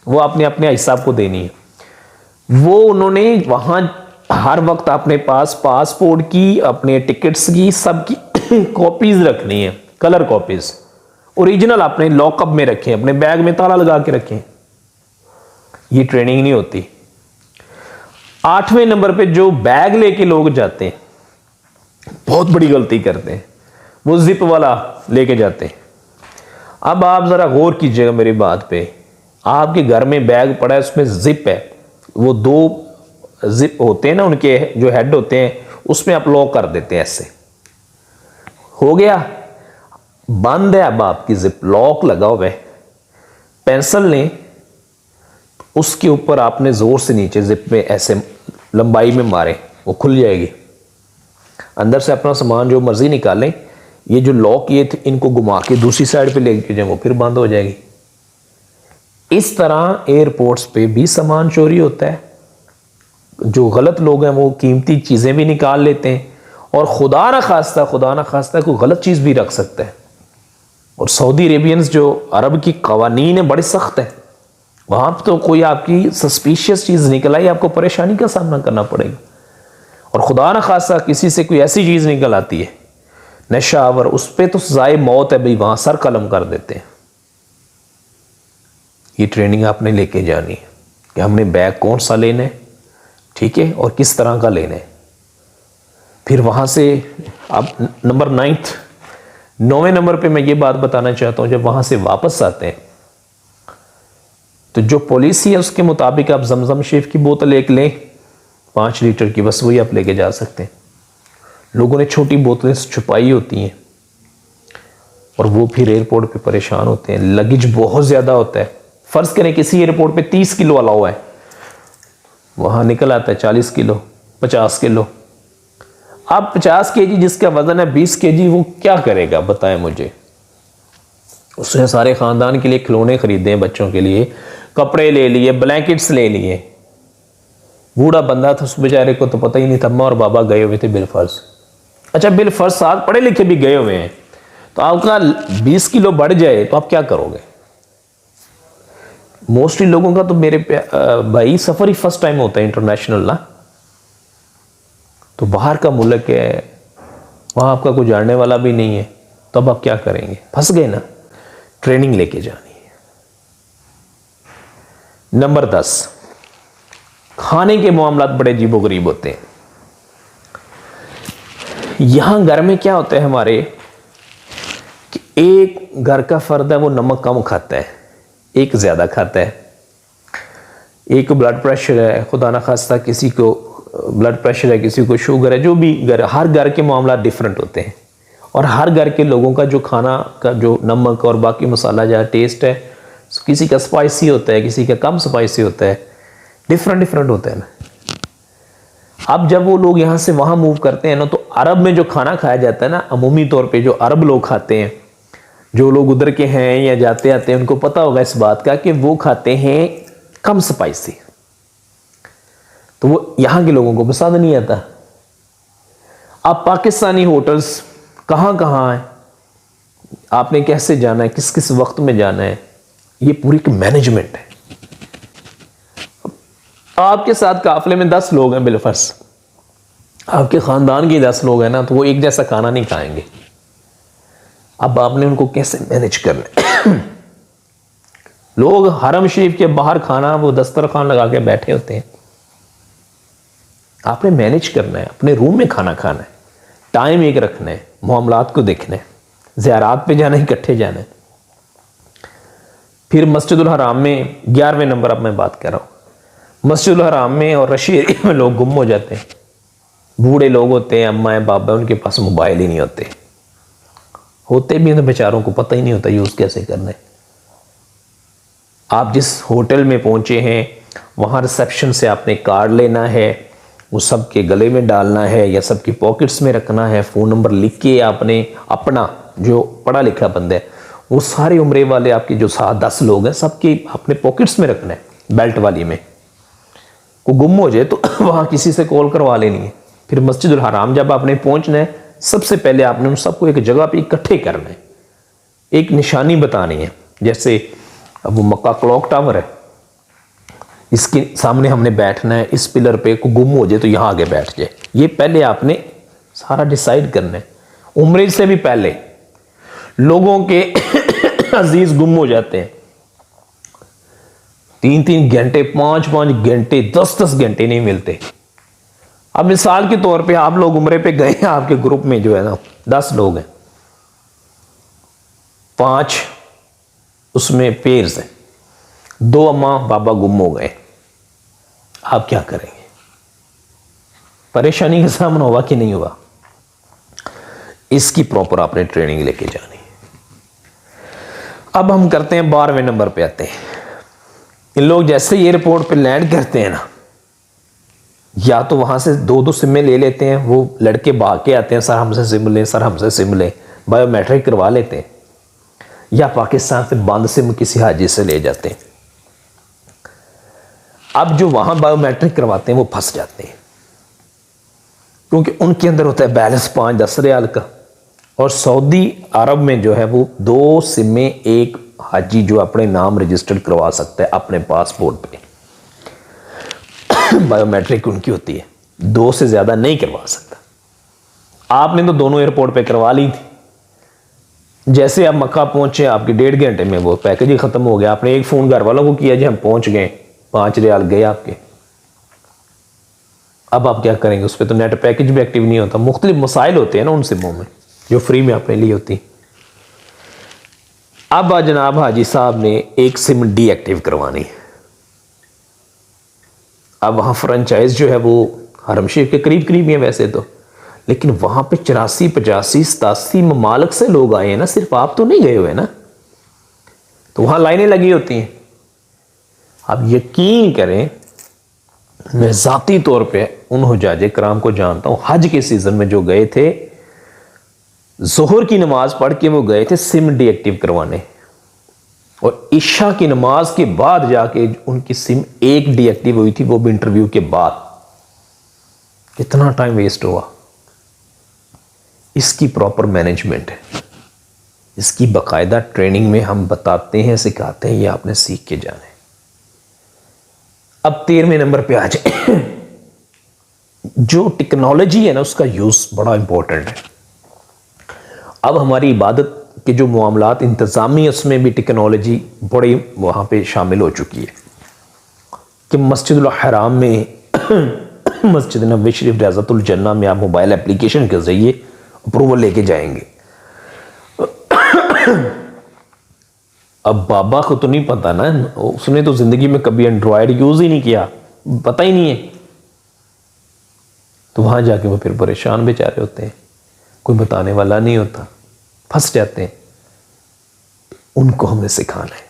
वो आपने अपने हिसाब को देनी है। वो उन्होंने वहां हर वक्त अपने पास पासपोर्ट की, अपने टिकट्स की, सबकी कॉपीज रखनी है, कलर कॉपीज ओरिजिनल आपने लॉकअप में रखें, अपने बैग में ताला लगा के रखें। ये ट्रेनिंग नहीं होती। 8वें नंबर पे जो बैग लेके लोग जाते हैं, बहुत बड़ी गलती करते हैं, वो जिप वाला लेके जाते हैं। अब आप जरा गौर कीजिएगा मेरी बात पे, आपके घर में बैग पड़ा है, उसमें जिप है, वो 2 जिप होते हैं ना, उनके जो हेड होते हैं, उसमें आप लॉक कर देते हैं, ऐसे हो गया, बंद है। अब आपकी जिप, लॉक लगा हुआ है, पेंसिल लें, उसके ऊपर आपने जोर से नीचे जिप में ऐसे लंबाई में मारे, वो खुल जाएगी। अंदर से अपना सामान जो मर्जी निकालें, ये जो लॉक ये थे इनको घुमा के दूसरी साइड पे लेके जाए, वो फिर बंद हो जाएगी। इस तरह एयरपोर्ट्स पे भी सामान चोरी होता है। जो गलत लोग हैं वो कीमती चीजें भी निकाल लेते हैं, और खुदा ना खास्ता कोई गलत चीज भी रख सकता है। और सऊदी अरेबियंस जो अरब की कवानीन है बड़ी सख्त है, वहां तो कोई आपकी सस्पिशियस चीज़ निकल आई आपको परेशानी का सामना करना पड़ेगा। और खुदा न खासा किसी से कोई ऐसी चीज़ निकल आती है नशावर, उस पर तो सजाए मौत है भाई, वहां सर कलम कर देते हैं। ये ट्रेनिंग आपने लेके जानी है कि हमने बैग कौन सा लेना है, ठीक है, और किस तरह का लेना है। फिर वहां से आप नंबर 9वें नंबर पे मैं ये बात बताना चाहता हूं, जब वहां से वापस आते हैं तो जो पॉलिसी है उसके मुताबिक आप जमजम शरीफ की बोतल एक लें 5 लीटर की, बस वही आप लेके जा सकते हैं। लोगों ने छोटी बोतलें छुपाई होती हैं और वो फिर एयरपोर्ट पे परेशान होते हैं। लगेज बहुत ज़्यादा होता है। फ़र्ज़ करें किसी एयरपोर्ट पे 30 किलो अलाउ है, वहाँ निकल आता है 40 किलो 50 किलो। अब 50 केजी जिसका वज़न है 20 केजी, वो क्या करेगा बताएं मुझे। उसने सारे ख़ानदान के लिए खिलौने ख़रीदे हैं, बच्चों के लिए कपड़े ले लिए, ब्लैंकेट्स ले लिए। बूढ़ा बंदा था, उस बेचारे को तो पता ही नहीं था। अम्मा और बाबा गए हुए थे बिलफर्ज। अच्छा बिलफर्ज साथ पढ़े लिखे भी गए हुए हैं, तो आपका 20 किलो बढ़ जाए तो आप क्या करोगे। मोस्टली लोगों का तो मेरे भाई सफ़र ही फर्स्ट टाइम होता है इंटरनेशनल ना, तो बाहर का मुल्क है, वहाँ आपका कोई जानने वाला भी नहीं है, तो अब आप क्या करेंगे, फंस गए ना। ट्रेनिंग लेके जानी है। नंबर 10, खाने के मामलात बड़े अजीबोगरीब होते हैं। यहां घर में क्या होता है हमारे कि एक घर का फर्द है वो नमक कम खाता है, एक ज्यादा खाता है। एक को ब्लड प्रेशर है, खुदा ना खास्ता किसी को ब्लड प्रेशर है, किसी को शुगर है, जो भी घर, हर घर के मामला डिफरेंट होते हैं। और हर घर के लोगों का जो खाना का जो नमक और बाकी मसाला जो टेस्ट है, किसी का स्पाइसी होता है, किसी का कम स्पाइसी होता है, डिफरेंट होता है ना। अब जब वो लोग यहाँ से वहाँ मूव करते हैं ना, तो अरब में जो खाना खाया जाता है ना, अमूमी तौर पे जो अरब लोग खाते हैं, जो लोग उधर के हैं या जाते आते हैं, उनको पता होगा इस बात का कि वो खाते हैं कम स्पाइसी, तो वो यहाँ के लोगों को पसंद नहीं आता। अब पाकिस्तानी होटल्स कहाँ कहाँ हैं, आपने कैसे जाना है, किस किस वक्त में जाना है, ये पूरी एक मैनेजमेंट है। आपके साथ काफिले में 10 लोग हैं बिलफर्स, आपके खानदान के 10 लोग हैं ना, तो वो एक जैसा खाना नहीं खाएंगे। अब आपने उनको कैसे मैनेज करना है। लोग हरम शरीफ के बाहर खाना वो दस्तरखान लगा के बैठे होते हैं, आपने मैनेज करना है, अपने रूम में खाना खाना है, टाइम एक रखना है, मामलात को देखना है, ज़ियारात पे जाना है, इकट्ठे जाना है। फिर मस्जिदुल हराम में 11वें नंबर अब मैं बात कर रहा हूँ, मस्जिदुल हराम में और रशी एरिया में लोग गुम हो जाते हैं। बूढ़े लोग होते हैं, अम्मा बाबा, उनके पास मोबाइल ही नहीं होते भी हैं तो बेचारों को पता ही नहीं होता यूज़ कैसे करना है। आप जिस होटल में पहुंचे हैं वहाँ रिसेप्शन से आपने कार्ड लेना है, वो सबके गले में डालना है या सबकी पॉकेट्स में रखना है। फ़ोन नंबर लिख के आपने अपना, जो पढ़ा लिखा बंदा है, वो सारे उम्रे वाले आपके जो 7-10 लोग हैं सबके अपने पॉकेट्स में रखना है, बेल्ट वाली में। को गुम हो जाए तो वहाँ किसी से कॉल करवा लेनी है। फिर मस्जिदुल हराम जब आपने पहुँचना है, सबसे पहले आपने उन सबको एक जगह पे इकट्ठे करना है, एक निशानी बतानी है। जैसे अब वो मक्का क्लॉक टावर है, इसके सामने हमने बैठना है, इस पिलर पे को गुम हो जाए तो यहाँ आगे बैठ जाए। ये पहले आपने सारा डिसाइड करना है। उम्र से भी पहले लोगों के अजीज गुम हो जाते हैं, 3-3 घंटे, 5-5 घंटे, 10-10 घंटे नहीं मिलते। अब मिसाल के तौर पे आप लोग उम्रे पे गए हैं, आपके ग्रुप में जो है ना 10 लोग हैं, 5 उसमें पेयर्स हैं, 2 अम्मा बाबा गुम हो गए, आप क्या करेंगे? परेशानी का सामना हुआ कि नहीं हुआ? इसकी प्रॉपर आपने ट्रेनिंग लेके जानी है। अब हम करते हैं 12वें नंबर पे आते हैं। इन लोग जैसे ही एयरपोर्ट पे लैंड करते हैं ना, या तो वहां से 2-2 सिमें ले लेते हैं, वो लड़के भाग के आते हैं, सर हमसे सिम लें, सर हमसे सिम लें, बायोमेट्रिक करवा लेते हैं, या पाकिस्तान से बंद सिम किसी हाजी से ले जाते हैं। अब जो वहां बायोमेट्रिक करवाते हैं वो फंस जाते हैं, क्योंकि उनके अंदर होता है बैलेंस 5-10 रियाल का, और सऊदी अरब में जो है वो 2 सिम में एक हाजी जो अपने नाम रजिस्टर्ड करवा सकता है अपने पासपोर्ट पे। बायोमेट्रिक उनकी होती है, 2 से ज़्यादा नहीं करवा सकता। आपने तो दोनों एयरपोर्ट पे करवा ली थी। जैसे आप मक्का पहुंचे, आपके 1.5 घंटे में वो पैकेज ही खत्म हो गया। आपने एक फ़ोन घर वालों को किया जी हम पहुंच गए, 5 रियाल गए आपके। अब आप क्या करेंगे? उस पर तो नेट पैकेज भी एक्टिव नहीं होता। मुख्तलिफ मसाइल होते हैं ना उन सिमों में जो फ्री में आपने ली होती। अब जनाब हाजी साहब ने एक सिम डीएक्टिव करवानी है। अब वहाँ फ्रेंचाइज जो है वो हरम शरीफ के करीब करीब ही है वैसे तो, लेकिन वहाँ पे 84, 85, 87 ममालिक से लोग आए हैं ना, सिर्फ आप तो नहीं गए हुए ना, तो वहाँ लाइनें लगी होती हैं। आप यकीन करें, मैं ज़ाती तौर पे उन हुज्जाज कराम को जानता हूँ, हज के सीज़न में जो गए थे, ज़ोहर की नमाज पढ़ के वो गए थे सिम डीएक्टिव करवाने, और इशा की नमाज के बाद जाके उनकी सिम एक डीएक्टिव हुई थी, वो भी इंटरव्यू के बाद। कितना टाइम वेस्ट हुआ। इसकी प्रॉपर मैनेजमेंट है, इसकी बाकायदा ट्रेनिंग में हम बताते हैं, सिखाते हैं, ये आपने सीख के जाना है। अब 13वें नंबर पे आ जाए। जो टेक्नोलॉजी है ना उसका यूज़ बड़ा इंपॉर्टेंट है। अब हमारी इबादत के जो मामलात इंतज़ामी, उसमें भी टेक्नोलॉजी बड़ी वहाँ पे शामिल हो चुकी है कि मस्जिदुल हराम में मस्जिद नबवी शरीफ रियाज़तुल जन्ना में आप मोबाइल एप्लीकेशन के ज़रिए अप्रूवल लेके जाएंगे। अब बाबा को तो नहीं पता ना, उसने तो ज़िंदगी में कभी एंड्रॉयड यूज़ ही नहीं किया, पता ही नहीं है, तो वहाँ जाके वो फिर परेशान बेचारे होते हैं, कोई बताने वाला नहीं होता, फंस जाते हैं। उनको हमने सिखाना है।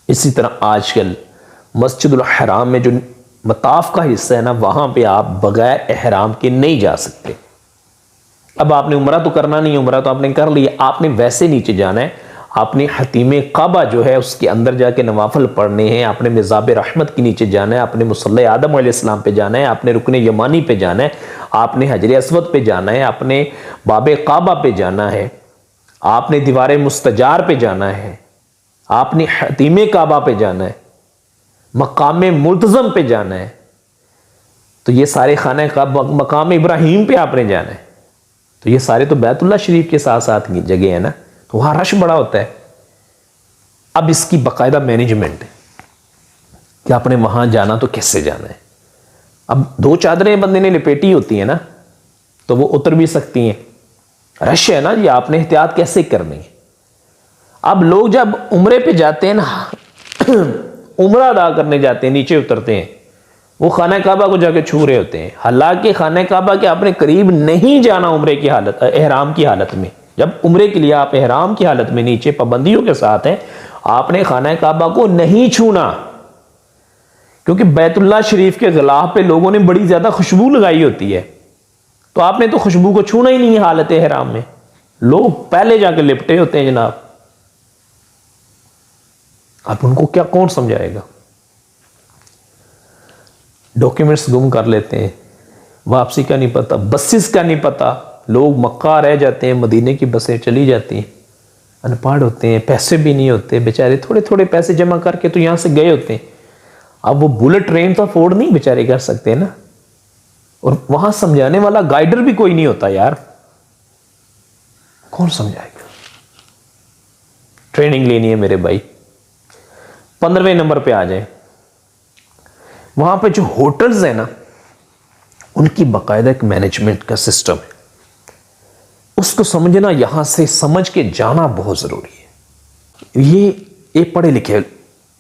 इसी तरह आजकल मस्जिदुल हराम में जो मताफ का हिस्सा है ना, वहाँ पे आप बगैर एहराम के नहीं जा सकते। अब आपने उम्रा तो करना नहीं, उम्रा तो आपने कर लिया, आपने वैसे नीचे जाना है। आपने हतीम काबा जो है उसके अंदर जाके नवाफल पढ़ने हैं, आपने मिज़ाब रहमत के नीचे जाना है, आपने मुसल्ले आदम अलैहिस्सलाम पे जाना है, आपने रुकने यमानी पे जाना है, आपने हजर अस्वद पे जाना है, आपने बाबे काबा पे जाना है, आपने दीवार मुस्तजार पे जाना है, आपने हतीम काबा पे जाना है, मकाम मुल्तज़म पे जाना है। तो ये सारे खाने का मकाम इब्राहीम पे आपने जाना है। तो ये सारे तो बैतुल्लाह शरीफ के साथ साथ की जगह है ना, तो वहाँ रश बड़ा होता है। अब इसकी बाकायदा मैनेजमेंट है कि आपने वहाँ जाना तो कैसे जाना है। अब 2 चादरें बंदे ने लिपेटी होती है ना, तो वो उतर भी सकती हैं, रश है ना, ये आपने एहतियात कैसे करनी है। अब लोग जब उम्रे पे जाते हैं ना, उम्रा अदा करने जाते हैं, नीचे उतरते हैं, वो खाना काबा को जाके छू रहे होते हैं। हालांकि खाना काबा के आपने करीब नहीं जाना उम्रे की हालत, एहराम की हालत में। जब उम्रे के लिए आप एहराम की हालत में नीचे पाबंदियों के साथ हैं, आपने खाना काबा को नहीं छूना, क्योंकि बैतुल्लाह शरीफ के गिलाफ पे लोगों ने बड़ी ज्यादा खुशबू लगाई होती है, तो आपने तो खुशबू को छूना ही नहीं है हालत एहराम में। लोग पहले जाके लिपटे होते हैं जनाब। अब उनको क्या कौन समझाएगा। डॉक्यूमेंट्स गुम कर लेते हैं, वापसी का नहीं पता, बसेस का नहीं पता, लोग मक्का रह जाते हैं, मदीने की बसें चली जाती हैं, अनपढ़ होते हैं, पैसे भी नहीं होते बेचारे, थोड़े थोड़े पैसे जमा करके तो यहाँ से गए होते हैं। अब वो बुलेट ट्रेन तो अफोर्ड नहीं बेचारे कर सकते ना, और वहां समझाने वाला गाइडर भी कोई नहीं होता यार, कौन समझाएगा। ट्रेनिंग लेनी है मेरे भाई। 15वें नंबर पे आ जाए। वहां पे जो होटल्स है ना, उनकी बाकायदा एक मैनेजमेंट का सिस्टम है, उसको समझना, यहां से समझ के जाना बहुत जरूरी है। ये एक पढ़े लिखे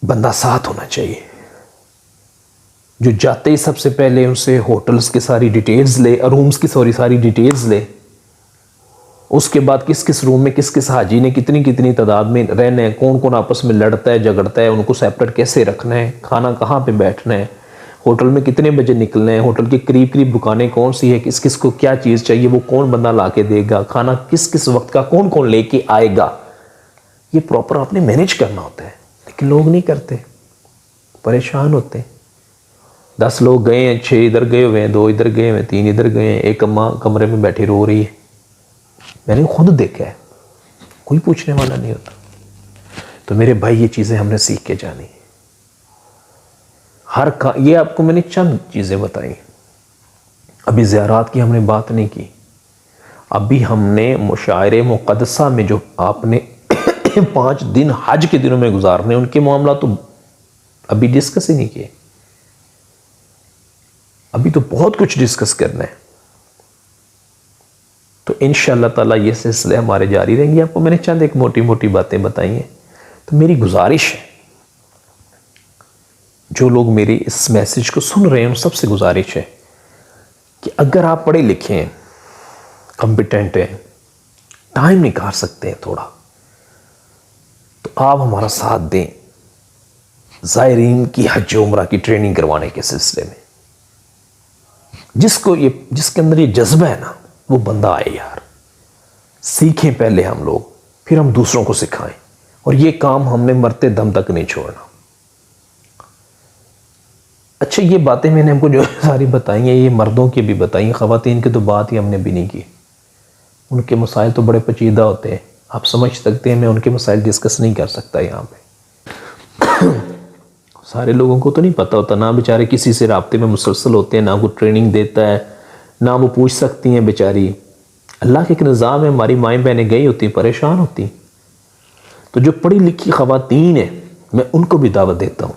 बंदा साथ होना चाहिए, जो जाते ही सबसे पहले उनसे होटल्स की सारी डिटेल्स ले, रूम्स की सारी डिटेल्स ले, उसके बाद किस किस रूम में किस किस हाजी ने कितनी कितनी तादाद में रहना है, कौन कौन आपस में लड़ता है झगड़ता है, उनको सेपरेट कैसे रखना है, खाना कहाँ पे बैठना है, होटल में कितने बजे निकलना है, होटल के करीब करीब दुकानें कौन सी है, किस किस को क्या चीज़ चाहिए, वो कौन बंदा ला के देगा, खाना किस किस वक्त का कौन कौन लेके आएगा, ये प्रॉपर आपने मैनेज करना होता है। लेकिन लोग नहीं करते, परेशान होते हैं। 10 लोग गए हैं, 6 इधर गए हुए हैं, 2 इधर गए हुए हैं, 3 इधर गए हैं, एक अम्मा कमरे में बैठी रो रही है, मैंने खुद देखा है, कोई पूछने वाला नहीं होता। तो मेरे भाई ये चीज़ें हमने सीख के जानी है। ये आपको मैंने चंद चीज़ें बताई। अभी ज़ियारात की हमने बात नहीं की। अभी हमने मुशायरे मुक़द्दसा में जो आपने 5 दिन हज के दिनों में गुजारने, उनके मामला तो अभी डिस्कस ही नहीं किए। अभी तो बहुत कुछ डिस्कस करना है। तो इंशाअल्लाह ताला ये सिलसिले हमारे जारी रहेंगे। आपको मैंने चंद एक मोटी मोटी बातें बताई हैं। तो मेरी गुजारिश है, जो लोग मेरी इस मैसेज को सुन रहे हैं उन सबसे गुजारिश है कि अगर आप पढ़े लिखे हैं, कॉम्पिटेंट हैं, टाइम निकाल सकते हैं थोड़ा, तो आप हमारा साथ दें ज़ायरीन की हज उम्रा की ट्रेनिंग करवाने के सिलसिले में। जिसके अंदर ये जज्बा है ना, वो बंदा आए यार, सीखें पहले हम लोग, फिर हम दूसरों को सिखाएं। और ये काम हमने मरते दम तक नहीं छोड़ना। अच्छा, ये बातें मैंने हमको जो सारी बताई हैं, ये मर्दों की भी बताई हैं, ख़वातीन की तो बात ही हमने भी नहीं की। उनके मसाइल तो बड़े पेचीदा होते हैं, आप समझ सकते हैं। मैं उनके मसाइल डिस्कस नहीं कर सकता यहाँ पे। सारे लोगों को तो नहीं पता होता, ना बेचारे किसी से राब्ते में मुसलसल होते हैं, ना कोई ट्रेनिंग देता है, ना वो पूछ सकती हैं बेचारी। अल्लाह के एक निज़ाम है, हमारी माएँ बहनें गई होती, परेशान होती। तो जो पढ़ी लिखी ख़वातीन है, मैं उनको भी दावत देता हूँ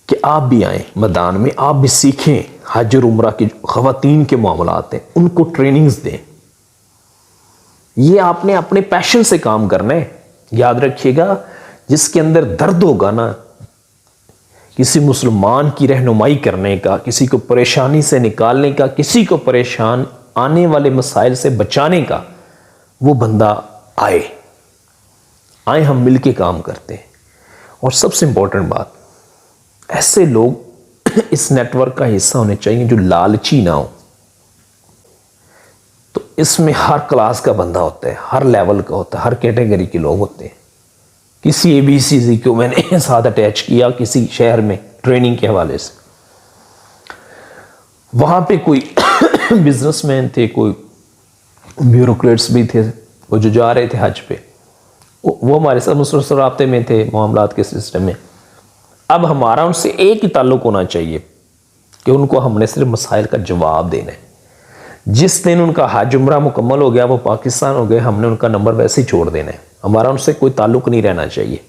कि आप भी आएँ मैदान में, आप भी सीखें हज और उम्रा की ख़वातीन के मामलात हैं, उनको ट्रेनिंग्स दें। ये आपने अपने पैशन से काम करना है। याद रखिएगा, जिसके अंदर दर्द होगा ना, किसी मुसलमान की रहनुमाई करने का, किसी को परेशानी से निकालने का, किसी को परेशान आने वाले मसाइल से बचाने का, वो बंदा आए हम मिलके काम करते हैं। और सबसे इंपॉर्टेंट बात, ऐसे लोग इस नेटवर्क का हिस्सा होने चाहिए जो लालची ना हो। तो इसमें हर क्लास का बंदा होता है, हर लेवल का होता है, हर कैटेगरी के लोग होते हैं। किसी ABCD को मैंने साथ अटैच किया किसी शहर में ट्रेनिंग के हवाले से, वहां पे कोई बिजनेसमैन थे, कोई ब्यूरोक्रेट्स भी थे, वो जो जा रहे थे हज पे, वो हमारे साथ मुसलसल राब्ते में थे मामलात के सिस्टम में। अब हमारा उनसे एक ही ताल्लुक़ होना चाहिए कि उनको हमने सिर्फ मसाइल का जवाब देना है। जिस दिन उनका हज उम्रा मुकम्मल हो गया, वो पाकिस्तान हो गए, हमने उनका नंबर वैसे ही छोड़ देना है। हमारा उनसे कोई ताल्लुक़ नहीं रहना चाहिए।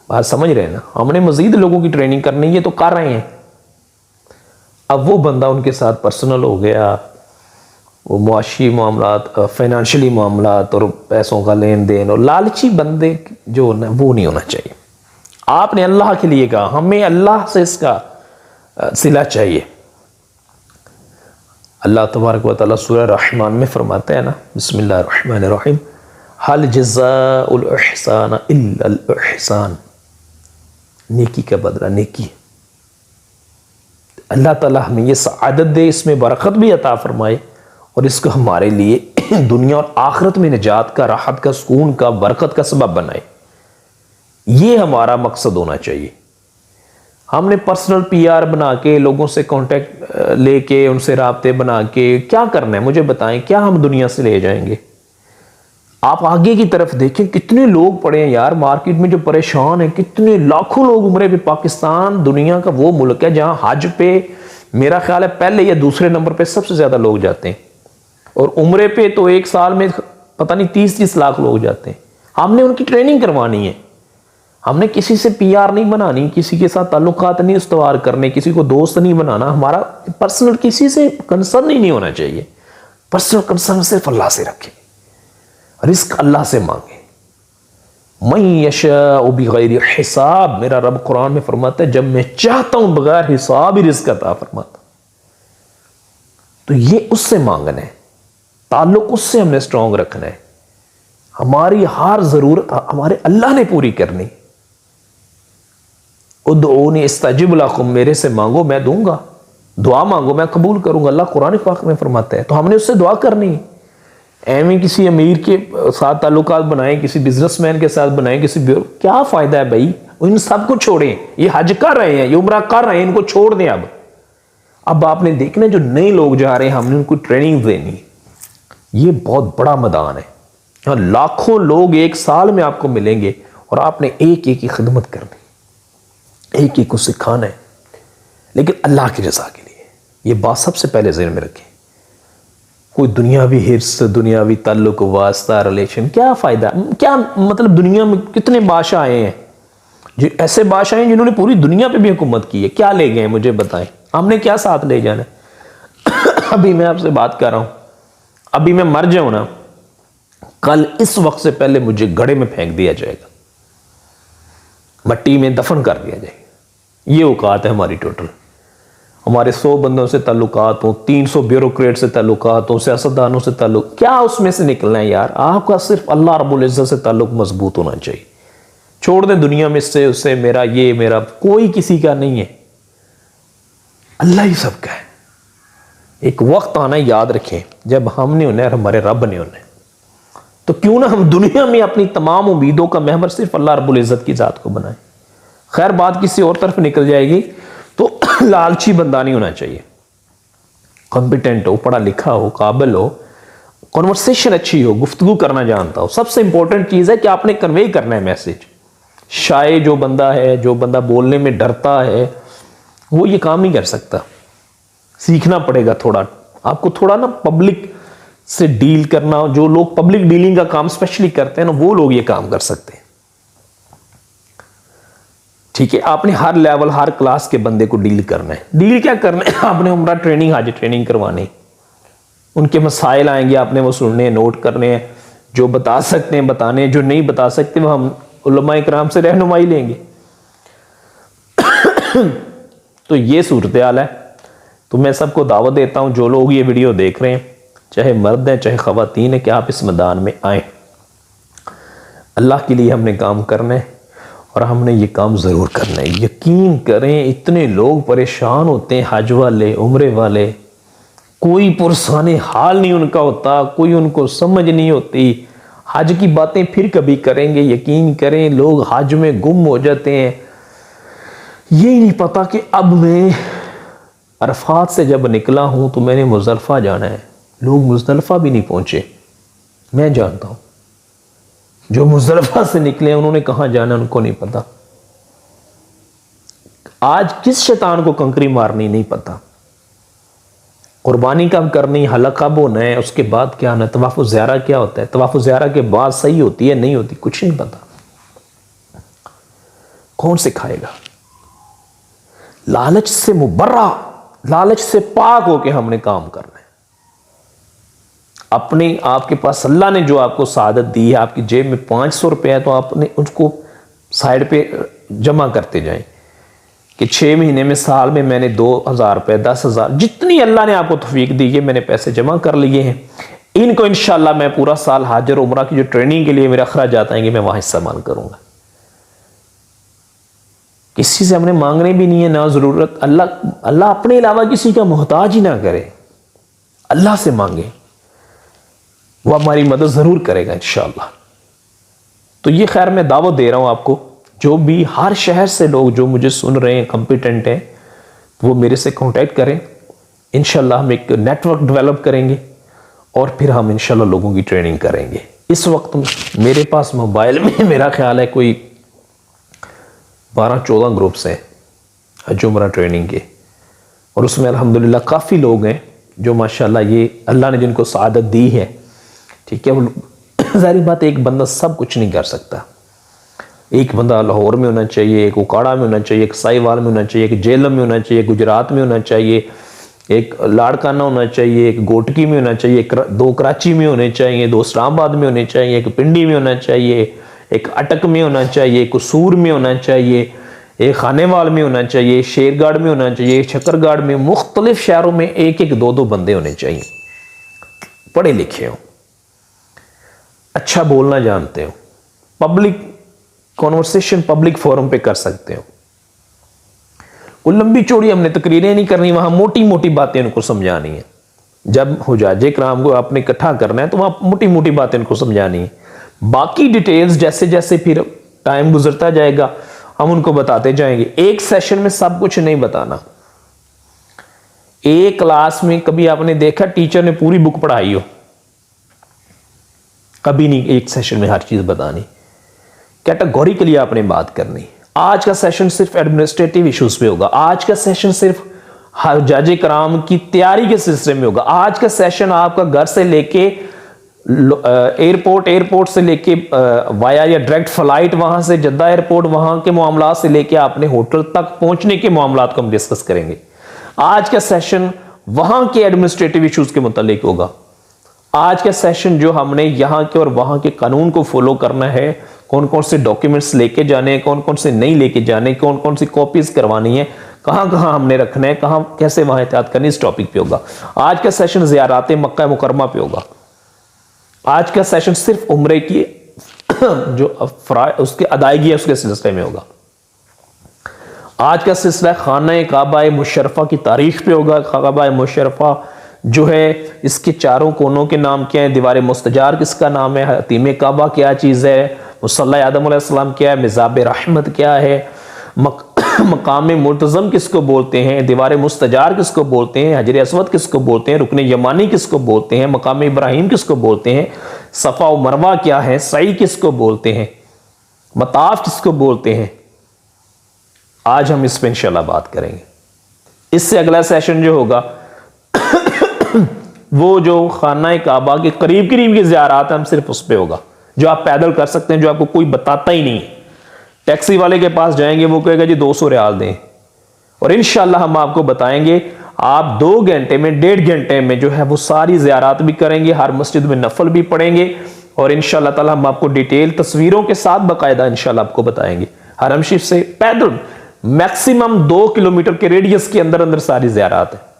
बात समझ रहे हैं ना? हमने मज़ीद लोगों की ट्रेनिंग करनी है तो कर रहे हैं। अब वो बंदा उनके साथ पर्सनल हो गया, वो मुआशी मामलात, फाइनेंशियली मामलात और पैसों का लेन देन, और लालची बंदे जो ना, वो नहीं होना चाहिए। आपने अल्लाह के लिए कहा, हमें अल्लाह से इसका सिला चाहिए। अल्लाह तबारक व तआला सूरह रहमान में फरमाता है ना, बिस्मिल्लाहिर्रहमानिर्रहीम, हल जज़ाउल इहसान इल्लल इहसान, नेकी का बदला नेकी। अल्लाह ताला हमें ये सआदत दे, इसमें बरकत भी अता फरमाए, और इसको हमारे लिए दुनिया और आखिरत में निजात का, राहत का, सुकून का, बरकत का सबब बनाए। ये हमारा मकसद होना चाहिए। हमने पर्सनल PR बना के, लोगों से कांटेक्ट लेके, उनसे राब्ते बना के क्या करना है? मुझे बताएं, क्या हम दुनिया से ले जाएंगे? आप आगे की तरफ देखें, कितने लोग पड़े हैं यार मार्केट में जो परेशान हैं, कितने लाखों लोग उम्रे पे। पाकिस्तान दुनिया का वो मुल्क है जहां हज पे मेरा ख्याल है पहले या दूसरे नंबर पे सबसे ज्यादा लोग जाते हैं, और उम्रे पे तो एक साल में पता नहीं 30-30 लाख लोग जाते हैं। हमने उनकी ट्रेनिंग करवानी है। हमने किसी से PR नहीं बनानी, किसी के साथ ताल्लुकात नहीं इस्तवार करने, किसी को दोस्त नहीं बनाना। हमारा पर्सनल किसी से कंसर्न ही नहीं होना चाहिए। पर्सनल कंसर्न सिर्फ अल्लाह से रखें, रिस्क अल्लाह से मांगे। मैं यशाउ बिगैर हिसाब, मेरा रब कुरान में फरमाता है, जब मैं चाहता हूं बगैर हिसाब ही रिस्क अता फरमाता। तो ये उससे मांगना है, ताल्लुक उससे हमने स्ट्रांग रखना है। हमारी हर जरूरत हमारे अल्लाह ने पूरी करनी। उदऊनी इस्तजिब लकुम, मेरे से मांगो मैं दूंगा, दुआ मांगो मैं कबूल करूंगा। अल्लाह कुरान पाक में फरमाता है। तो हमने उससे दुआ करनी है। एवं किसी अमीर के साथ ताल्लुकात बनाए, किसी बिजनेसमैन के साथ बनाए, क्या फायदा है भाई? इन सब को छोड़ें। ये हज कर रहे हैं, ये उम्रा कर रहे हैं, इनको छोड़ दें। अब आपने देखना जो नए लोग जा रहे हैं, हमने उनको ट्रेनिंग देनी। ये बहुत बड़ा मैदान है। यहाँ लाखों लोग एक साल में आपको मिलेंगे और आपने एक एक की खिदमत करनी, एक एक को सिखाना है, लेकिन अल्लाह की रजा के लिए। ये बात सबसे पहले ज़हन में रखें। कोई दुनियावी हिर्स, दुनियावी ताल्लुक, वास्ता, रिलेशन, क्या फ़ायदा? क्या मतलब? दुनिया में कितने बादशाह आए हैं, जो ऐसे बादशाह हैं जिन्होंने पूरी दुनिया पे भी हुकूमत की है, क्या ले गए हैं मुझे बताएं? हमने क्या साथ ले जाना है? अभी मैं आपसे बात कर रहा हूँ, अभी मैं मर जाऊँ ना, कल इस वक्त से पहले मुझे गड्ढे में फेंक दिया जाएगा, मट्टी में दफन कर दिया जाएगा। ये औकात है हमारी टोटल। हमारे 100 बंदों से ताल्लुकात हो, 300 ब्यूरोक्रेट से ताल्लुकात हो, सियासतदानों से ताल्लुक, क्या उसमें से निकलना है यार? आपका सिर्फ अल्लाह रब्बुल इज्जत से ताल्लुक मजबूत होना चाहिए। छोड़ दें दुनिया में इससे उससे, मेरा ये मेरा, कोई किसी का नहीं है, अल्लाह ही सबका है। एक वक्त आना याद रखें जब हमने उन्हें और हमारे रब ने उन्हें, तो क्यों ना हम दुनिया में अपनी तमाम उम्मीदों का महवर सिर्फ अल्लाह रब्बुल इज्जत की जात को बनाएं। खैर बात किसी और तरफ निकल जाएगी, तो लालची बंदा नहीं होना चाहिए, कॉम्पिटेंट हो, पढ़ा लिखा हो, काबिल हो, कॉन्वर्सेशन अच्छी हो, गुफ्तगू करना जानता हो। सबसे इंपॉर्टेंट चीज़ है कि आपने कन्वे करना है मैसेज। शाये जो बंदा है, जो बंदा बोलने में डरता है, वो ये काम नहीं कर सकता। सीखना पड़ेगा थोड़ा आपको, थोड़ा ना पब्लिक से डील करना। जो लोग पब्लिक डीलिंग का काम स्पेशली करते हैं ना, वो लोग ये काम कर सकते हैं। ठीक है, आपने हर लेवल, हर क्लास के बंदे को डील करना है। डील क्या करना है? आपने उम्रा ट्रेनिंग, हाजी ट्रेनिंग करवानी, उनके मसाइल आएंगे, आपने वो सुनने, नोट करने हैं, जो बता सकते हैं बताने, जो नहीं बता सकते वो हम उलमा इकराम से रहनुमाई लेंगे। तो ये सूरत हाल है। तो मैं सबको दावत देता हूं, जो लोग ये वीडियो देख रहे हैं, चाहे मर्द हैं चाहे ख़वातीन है, कि आप इस मैदान में आए। अल्लाह के लिए हमने काम करना है और हमने ये काम ज़रूर करना है। यकीन करें, इतने लोग परेशान होते हैं, हज वाले, उम्रे वाले, कोई पुरसाने हाल नहीं उनका होता, कोई उनको समझ नहीं होती। हज की बातें फिर कभी करेंगे। यकीन करें, लोग हज में गुम हो जाते हैं, यही नहीं पता कि अब मैं अरफात से जब निकला हूं तो मैंने मुज़दलिफ़ा जाना है। लोग मुज़दलिफ़ा भी नहीं पहुंचे, मैं जानता हूं। जो मुज़दलिफ़ा से निकले उन्होंने कहां जाना उनको नहीं पता। आज किस शैतान को कंकरी मारनी नहीं पता, कुर्बानी कब करनी, हलक कब होना है, उसके बाद क्या होना है, तवाफ़ ज़ियारा क्या होता है, तवाफ़ ज़ियारा के बाद सही होती है नहीं होती, कुछ नहीं पता। कौन सिखाएगा? लालच से मुबर्रा, लालच से पाक होके हमने काम करना है। अपने आपके पास अल्लाह ने जो आपको सादत दी है, आपकी जेब में 500 रुपये है, तो आपने उसको साइड पे जमा करते जाएं कि 6 महीने में, साल में मैंने 2000 रुपये, 10,000, जितनी अल्लाह ने आपको तौफीक दी है, मैंने पैसे जमा कर लिए हैं। इनको इंशाल्लाह मैं पूरा साल हज और उम्रा की जो ट्रेनिंग के लिए मेरे अखराजात आएंगे, मैं वहां इस्तेमाल करूंगा। किसी से हमने मांगने भी नहीं है, ना जरूरत। अल्लाह अपने अलावा किसी का मोहताज ही ना करे, अल्लाह से मांगे, वो हमारी मदद जरूर करेगा इंशाअल्लाह। तो ये खैर मैं दावत दे रहा हूं आपको, जो भी हर शहर से लोग जो मुझे सुन रहे हैं, कॉम्पिटेंट हैं, वो मेरे से कांटेक्ट करें। इंशाल्लाह हम एक नेटवर्क डेवलप करेंगे और फिर हम इंशाल्लाह लोगों की ट्रेनिंग करेंगे। इस वक्त मेरे पास मोबाइल में मेरा ख्याल है कोई 12-14 ग्रुप्स हैं हज उम्रा ट्रेनिंग के, और उसमें अल्हम्दुलिल्लाह काफ़ी लोग हैं जो माशाल्लाह ये अल्लाह ने जिनको सादत दी है। ठीक है, ज़ाहिर बात है एक बंदा सब कुछ नहीं कर सकता। एक बंदा लाहौर में होना चाहिए, एक उकाड़ा में होना चाहिए, एक साहिवाल में होना चाहिए, एक जेलम में होना चाहिए, गुजरात में होना चाहिए, एक लाड़काना होना चाहिए, एक गोटकी में होना चाहिए, 2 कराची में होने चाहिए, 2 इस्लामाबाद में होने चाहिए, एक पिंडी में होना चाहिए, एक अटक में होना चाहिए, एक कसूर में होना चाहिए, एक खानेवाल में होना चाहिए, शेरगढ़ में होना चाहिए, शकरगढ़ में, मुख्तलिफ शहरों में 1-1, 2-2 बंदे होने चाहिए, पढ़े लिखे हो, अच्छा बोलना जानते हो, पब्लिक कॉन्वर्सेशन पब्लिक फोरम पे कर सकते हो। कोई लंबी चौड़ी हमने तकरीरें नहीं करनी, वहां मोटी मोटी बातें उनको समझानी है। जब हुजाजे कराम को आपने इकट्ठा करना है तो वहां मोटी मोटी बातें उनको समझानी है। बाकी डिटेल्स जैसे जैसे फिर टाइम गुजरता जाएगा हम उनको बताते जाएंगे। एक सेशन में सब कुछ नहीं बताना। एक क्लास में कभी आपने देखा टीचर ने पूरी बुक पढ़ाई हो, कभी नहीं एक सेशन में हर चीज़ बतानी, कैटेगोरिकली आपने बात करनी। आज का सेशन सिर्फ एडमिनिस्ट्रेटिव इश्यूज पे होगा। आज का सेशन सिर्फ जज कराम की तैयारी के सिलसिले में होगा। आज का सेशन आपका घर से लेके एयरपोर्ट से लेके वाया या डायरेक्ट फ्लाइट वहां से जद्दा एयरपोर्ट, वहां के मामला से लेके आपने होटल तक पहुंचने के मामला को हम डिस्कस करेंगे। आज का सेशन वहां के एडमिनिस्ट्रेटिव इश्यूज के मुतालिक होगा। आज का सेशन जो हमने यहाँ के और वहां के कानून को फॉलो करना है, कौन कौन से डॉक्यूमेंट्स लेके जाने हैं, कौन कौन से नहीं लेके जाने, कौन कौन सी कॉपीज करवानी है, कहां कहां हमने रखना है, कहां कैसे वहां एहतियात करनी, इस टॉपिक पे होगा। आज का सेशन ज़ियारात मक्का मुकरमा पे होगा। आज का सेशन सिर्फ उम्रे की जो उसकी अदायगी है उसके सिलसिले में होगा। आज का सिलसिला खाना काबा मुशर्रफा की तारीख पे होगा। काबा मुशर्रफा जो है, इसके चारों कोनों के नाम क्या है, दीवार मुस्तजार किसका नाम है, हतीम काबा क्या चीज़ है, मुसल्ला आदम अलैहिस्सलाम क्या है, मिज़ाब रहमत क्या है, मकाम मुर्तज़म किसको बोलते हैं, दीवार मुस्तजार किसको बोलते हैं, हजर असवद किसको बोलते हैं, रुकन यमानी किसको बोलते हैं, मकाम इब्राहिम किसको बोलते हैं, सफ़ा व मरवा क्या है, सई किसको बोलते हैं, मताफ किसको बोलते हैं। आज हम इस पर इंशाल्लाह बात करेंगे। इससे अगला सेशन जो होगा वो जो खाना काबा के करीब करीब की ज़ियारत है, हम सिर्फ उस पर होगा, जो आप पैदल कर सकते हैं, जो आपको कोई बताता ही नहीं। टैक्सी वाले के पास जाएंगे, वो कहेगा जी 200 रियाल दें, और इंशाल्लाह हम आपको बताएंगे आप 2 घंटे में 1.5 घंटे में जो है वो सारी ज़ियारत भी करेंगे, हर मस्जिद में नफल भी पढ़ेंगे, और इंशाल्लाह ताला हम आपको डिटेल तस्वीरों के साथ बाकायदा इंशाल्लाह आपको बताएंगे। हरम शरीफ से पैदल मैक्सिमम 2 किलोमीटर के रेडियस के अंदर अंदर सारी ज़ियारत है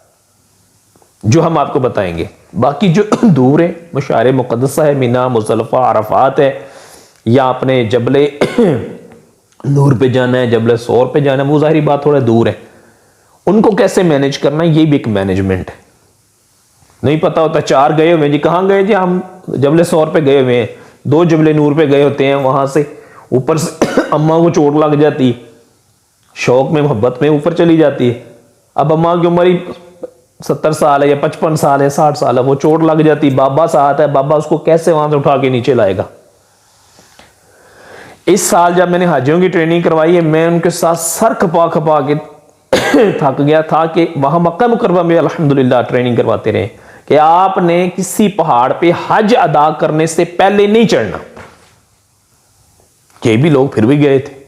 जो हम आपको बताएंगे। बाकी जो दूर है, मशार मुक़द्दसा है, मीना, मुज़दलिफ़ा, अरफात है, या आपने जबले नूर पे जाना है, जबले सौर पे जाना है, वो ज़ाहिरी बात थोड़ा दूर है। उनको कैसे मैनेज करना है, ये भी एक मैनेजमेंट है। नहीं पता होता, 4 गए हुए जी, कहाँ गए जी, हम जबले सौर पे गए हुए हैं, 2 जबले नूर पे गए होते हैं, वहां से ऊपर से अम्मा को चोट लग जाती, शौक में मोहब्बत में ऊपर चली जाती है। अब अम्मा की उम्र 70 साल है या 55 साल है, 60 साल है, वो चोट लग जाती, बाबा साथ है, बाबा उसको कैसे वहां से उठा के नीचे लाएगा। इस साल जब मैंने हाजियों की ट्रेनिंग करवाई है, मैं उनके साथ सर खपा खपा के थक गया था कि वहां मक्का मुकर्रमा में अल्हम्दुलिल्लाह ट्रेनिंग करवाते रहे कि आपने किसी पहाड़ पे हज अदा करने से पहले नहीं चढ़ना। ये भी लोग फिर भी गए थे।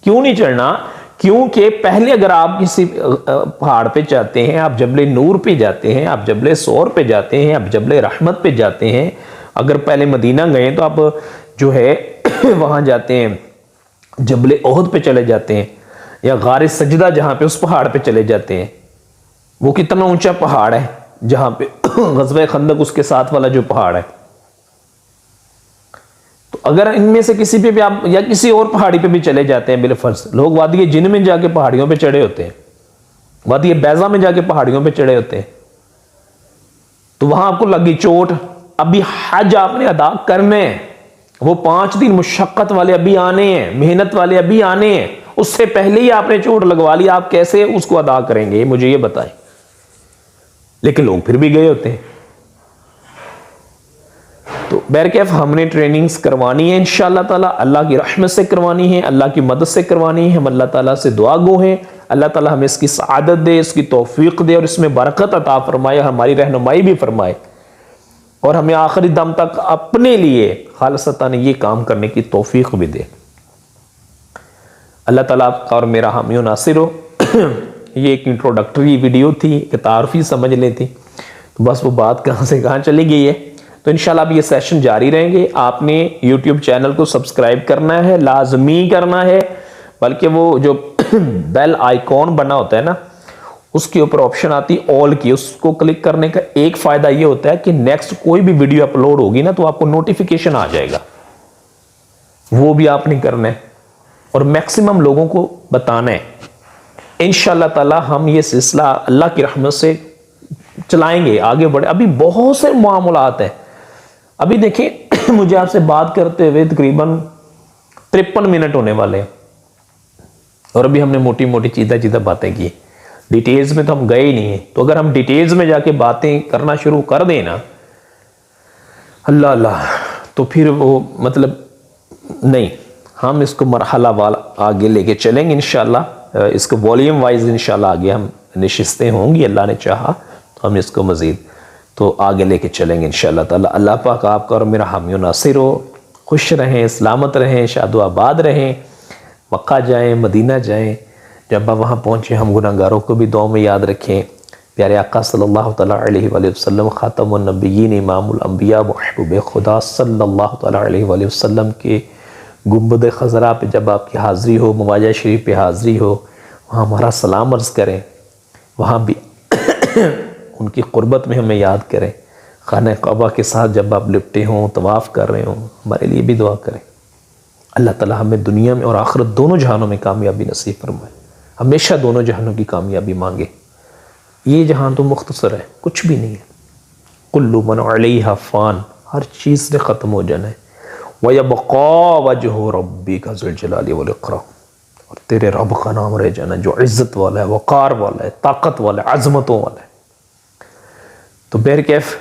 क्यों नहीं चढ़ना? क्योंकि पहले अगर आप किसी पहाड़ पे जाते हैं, आप जबले नूर पे जाते हैं, आप जबले सौर पे जाते हैं, आप जबले रहमत पे जाते हैं, अगर पहले मदीना गए तो आप जो है वहां जाते हैं, जबले ओहद पे चले जाते हैं, या गारे सजदा जहां पे उस पहाड़ पे चले जाते हैं। वो कितना ऊंचा पहाड़ है जहां पे गज़वे खंदक उसके साथ वाला जो पहाड़ है। तो अगर इनमें से किसी पे भी आप या किसी और पहाड़ी पे भी चले जाते हैं, बिलफर्ज लोग वादी जिन में जाके पहाड़ियों पे चढ़े होते हैं, वादी बैजा में जाके पहाड़ियों पे चढ़े होते हैं, तो वहां आपको लगी चोट, अभी हज आपने अदा करने हैं, वो 5 दिन मुशक्कत वाले अभी आने हैं, मेहनत वाले अभी आने हैं, उससे पहले ही आपने चोट लगवा ली, आप कैसे उसको अदा करेंगे, मुझे ये बताएं। लेकिन लोग फिर भी गए होते हैं। तो बहरकैफ हमने ट्रेनिंग्स करवानी है इंशाअल्लाह ताला, अल्लाह की रहमत से करवानी है, अल्लाह की मदद से करवानी है। हम अल्लाह ताला से दुआ गो हैं, अल्लाह ताला हमें इसकी सआदत दे, इसकी तौफीक दे और इसमें बरकत अता फरमाए, हमारी रहनुमाई भी फरमाए और हमें आखिरी दम तक अपने लिए खालिसतन ये काम करने की तौफीक भी दे। अल्लाह ताला आपका और मेरा हामी व नासिर हो। ये एक इंट्रोडक्टरी वीडियो थी, एक तारफी समझ लेती, तो बस वो बात कहाँ से कहाँ चली गई है। तो इंशाल्लाह अब ये सेशन जारी रहेंगे। आपने यूट्यूब चैनल को सब्सक्राइब करना है, लाजमी करना है, बल्कि वो जो बेल आइकॉन बना होता है ना, उसके ऊपर ऑप्शन आती है ऑल की, उसको क्लिक करने का एक फायदा ये होता है कि नेक्स्ट कोई भी वीडियो अपलोड होगी ना तो आपको नोटिफिकेशन आ जाएगा, वो भी आपने करना है और मैक्सिमम लोगों को बताना है। इंशाअल्लाह ताला हम ये सिलसिला अल्लाह की रहमत से चलाएंगे, आगे बढ़े। अभी बहुत से मामलात हैं। अभी देखिए मुझे आपसे बात करते हुए तकरीबन 53 मिनट होने वाले हैं और अभी हमने मोटी मोटी चीज़ा बातें की, डिटेल्स में तो हम गए ही नहीं है। तो अगर हम डिटेल्स में जाके बातें करना शुरू कर दें ना, अल्लाह अल्लाह तो फिर वो मतलब नहीं, हम इसको मरहला वाला आगे लेके चलेंगे इंशाल्लाह। इसको वॉल्यूम वाइज इंशाल्लाह आगे हम नशिस्तें होंगी, अल्लाह ने चाहा तो हम इसको मज़ीद तो आगे लेके चलेंगे इंशाल्लाह ताला। अल्लाह पाक आपका और मेरा हामी नासिर हो, खुश रहें, सलामत रहें, शादो आबाद रहें। मक्का जाएँ, मदीना जाएँ, जब आप वहाँ पहुँचे हम गुनाहगारों को भी दुआ में याद रखें। प्यारे आका सल्लल्लाहु तआला अलैहि वसल्लम ख़ातमुन नबिय्यीन इमामुल अंबिया महबूब खुदा सल्लल्लाहु तआला अलैहि वसल्लम के गुंबद खज़रा पे जब आपकी हाज़िरी हो, मवाजा शरीफ पे हाज़िरी हो, वहाँ हमारा सलाम अर्ज़ करें, वहाँ भी उनकी क़ुर्बत में हमें याद करें। खाना काबा के साथ जब आप लिपटे हों, तवाफ़ कर रहे हों, हमारे लिए भी दुआ करें। अल्लाह ताला हमें दुनिया में और आखिरत दोनों जहानों में कामयाबी नसीब फरमाए। हमेशा दोनों जहानों की कामयाबी मांगे। ये जहान तो मुख्तसर है, कुछ भी नहीं है। कुल्लु मन अलैहा फ़ान, हर चीज़ से ख़त्म हो जाना है। वयबक़ा वजहु रब्बिका ज़ुल जलाली वल इकराम, और तेरे रब का नाम रह जाना जो इज़्ज़त वाला है, वक़ार वाला है, ताकत वाला है, अज़मतों वाला है। तो बहरकैफ़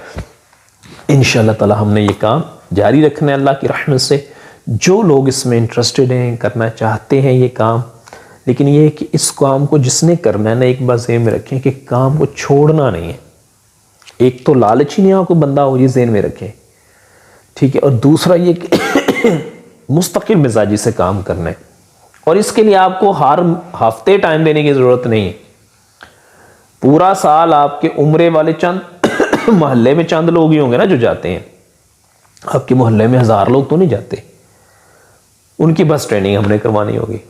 इंशाअल्लाह ताला हमने ये काम जारी रखना है अल्लाह की रहमत से। जो लोग इसमें इंटरेस्टेड हैं, करना चाहते हैं ये काम, लेकिन ये है कि इस काम को जिसने करना है ना, एक बात ज़हन में रखें कि काम को छोड़ना नहीं है। एक तो लालची नहीं को बंदा हो, ये ज़हन में रखें, ठीक है। और दूसरा ये कि मुस्तकिल मिजाजी से काम करना है, और इसके लिए आपको हर हफ्ते टाइम देने की ज़रूरत नहीं है। पूरा साल आपके उम्रे वाले चंद मोहल्ले में चंद लोग ही होंगे ना जो जाते हैं, आपके मोहल्ले में 1000 लोग तो नहीं जाते। उनकी बस ट्रेनिंग हमने करवानी होगी,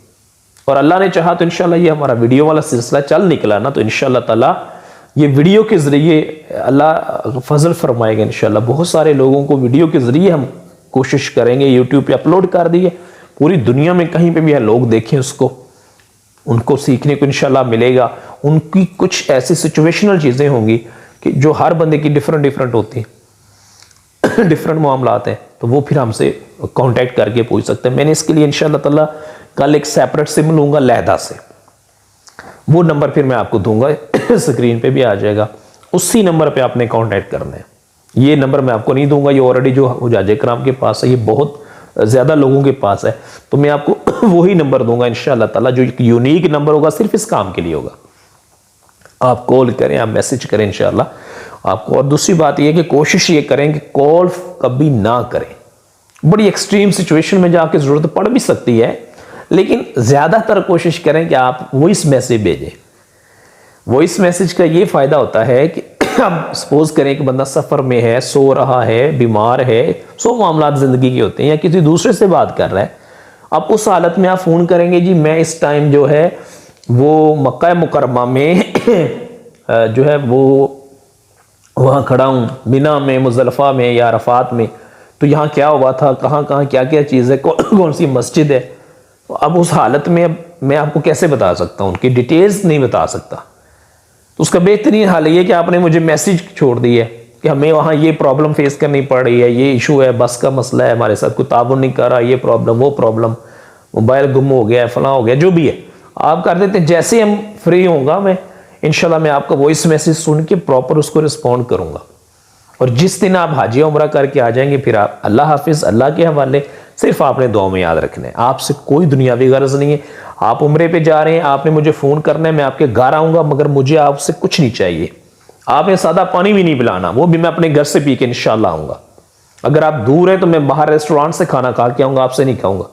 और अल्लाह ने चाहा तो इंशाल्लाह ये हमारा वीडियो वाला सिलसिला चल निकला ना, तो इंशाल्लाह ताला ये वीडियो के ज़रिए अल्लाह फजल फरमाएगा। इंशाल्लाह बहुत सारे लोगों को वीडियो के ज़रिए हम कोशिश करेंगे यूट्यूब पे अपलोड कर दिए, पूरी दुनिया में कहीं पे भी लोग देखें उसको, उनको सीखने को इंशाल्लाह मिलेगा। उनकी कुछ ऐसी सिचुएशनल चीज़ें होंगी कि जो हर बंदे की डिफरेंट होती हैं, डिफरेंट मामलात हैं, तो वो फिर हमसे कांटेक्ट करके पूछ सकते हैं। मैंने इसके लिए इंशाल्लाह ताला कल एक सेपरेट सिम लूँगा लहदा से, वो नंबर फिर मैं आपको दूंगा, स्क्रीन पे भी आ जाएगा। उसी नंबर पे आपने कांटेक्ट करना है। ये नंबर मैं आपको नहीं दूंगा, ये ऑलरेडी जो हुज्जाज कराम के पास है, ये बहुत ज़्यादा लोगों के पास है, तो मैं आपको वही नंबर दूंगा इंशाल्लाह ताला, जो एक यूनिक नंबर होगा, सिर्फ इस काम के लिए होगा। आप कॉल करें, आप मैसेज करें इंशाल्लाह आपको। और दूसरी बात यह कि कोशिश ये करें कि कॉल कभी ना करें। बड़ी एक्सट्रीम सिचुएशन में जाके ज़रूरत पड़ भी सकती है, लेकिन ज़्यादातर कोशिश करें कि आप वॉइस मैसेज भेजें। वॉइस मैसेज का ये फ़ायदा होता है कि अब सपोज करें कि बंदा सफ़र में है, सो रहा है, बीमार है, 100 मामलात ज़िंदगी के होते हैं, या किसी दूसरे से बात कर रहा है। अब उस हालत में आप फ़ोन करेंगे, जी मैं इस टाइम जो है वो मक्का मुकरमा में जो है वो वहाँ खड़ा हूँ, मिना में, मुज़दलिफ़ा में या अरफात में, तो यहाँ क्या हुआ था, कहाँ कहाँ क्या क्या चीज़ है, कौन सी मस्जिद है। अब उस हालत में मैं आपको कैसे बता सकता हूँ, उनकी डिटेल्स नहीं बता सकता। तो उसका बेहतरीन हाल ये कि आपने मुझे मैसेज छोड़ दी है कि हमें वहाँ ये प्रॉब्लम फेस करनी पड़ रही है, ये इशू है, बस का मसला है, हमारे साथ कोई ताबुन नहीं कर रहा, ये प्रॉब्लम, वो प्रॉब्लम, मोबाइल गुम हो गया है, फलां हो गया, जो भी है आप कर देते हैं। जैसे हम फ्री होगा, मैं इंशाल्लाह मैं आपका वॉइस मैसेज सुन के प्रॉपर उसको रिस्पॉन्ड करूँगा। और जिस दिन आप हाजी उम्रा करके आ जाएंगे, फिर आप अल्लाह हाफिज़, अल्लाह के हवाले। सिर्फ आपने दुआ में याद रखना है, आपसे कोई दुनियावी गर्ज नहीं है। आप उम्रे पे जा रहे हैं, आपने मुझे फ़ोन करना है, मैं आपके घर आऊँगा, मगर मुझे आपसे कुछ नहीं चाहिए। आपने सादा पानी भी नहीं पिलाना, वो भी मैं अपने घर से पी के इंशाल्लाह आऊँगा। अगर आप दूर हैं तो मैं बाहर रेस्टोरेंट से खाना खा के आऊँगा, आपसे नहीं खाऊँगा।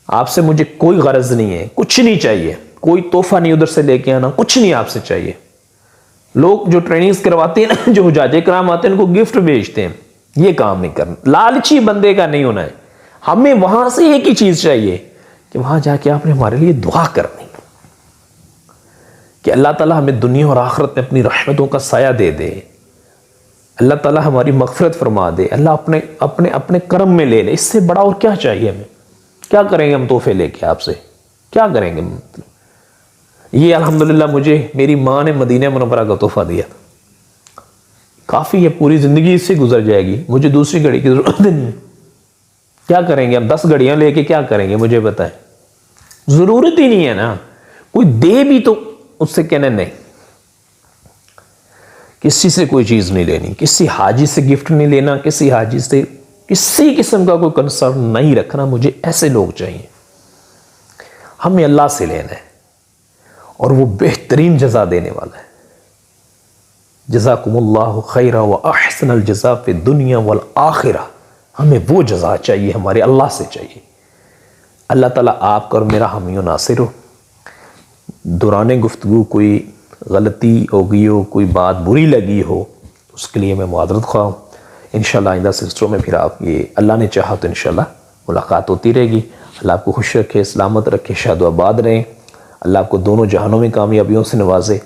आपसे मुझे कोई गर्ज नहीं है, कुछ नहीं चाहिए, कोई तोहफा नहीं उधर से लेके आना, कुछ नहीं आपसे चाहिए। लोग जो ट्रेनिंग्स करवाते हैं ना, जो हुज्जाज कराम आते हैं, उनको गिफ्ट भेजते हैं, ये काम नहीं करना। लालची बंदे का नहीं होना है। हमें वहां से एक ही चीज चाहिए कि वहां जाके आपने हमारे लिए दुआ करनी, कि अल्लाह ताला हमें दुनिया और आखिरत में अपनी रहमतों का साया दे दे, अल्लाह ताला हमारी मगफिरत फरमा दे, अल्लाह अपने अपने अपने कर्म में ले ले। इससे बड़ा और क्या चाहिए हमें? क्या करेंगे हम तोहफे लेके आपसे, क्या करेंगे? मतलब ये अल्हम्दुलिल्लाह मुझे मेरी माँ ने मदीना मुनव्वरा का तोहफा दिया, काफ़ी है, पूरी ज़िंदगी इससे गुजर जाएगी, मुझे दूसरी घड़ी की ज़रूरत नहीं। क्या करेंगे हम 10 घड़ियाँ लेके, क्या करेंगे मुझे बताएं? ज़रूरत ही नहीं है ना। कोई दे भी तो उससे कहना नहीं, किसी से कोई चीज़ नहीं लेनी, किसी हाजी से गिफ्ट नहीं लेना, किसी हाजी से किसी किस्म का कोई कंसर्न नहीं रखना, मुझे ऐसे लोग चाहिए। हमें अल्लाह से लेना है और वो बेहतरीन जज़ा देने वाला है। जज़ाकुमुल्लाहु खैरा व अहसनल जज़ा फि दुनिया वल आखिरा। हमें वो जज़ा चाहिए, हमारे अल्लाह से चाहिए। अल्लाह ताला आपका और मेरा हामी नासिर हो। दौरान गुफ्तगू कोई गलती हो गई हो, कोई बात बुरी लगी हो, उसके लिए मैं मुआज़रत ख़्वाह हूँ। इंशाअल्लाह आइंदा सिलसिलों में फिर आप ये अल्लाह ने चाहा तो इंशाअल्लाह मुलाकात होती रहेगी। अल्लाह आपको खुश रखे, सलामत रखे, शाद आबाद रहें। अल्लाह आपको दोनों जहानों में कामयाबियों से नवाजे।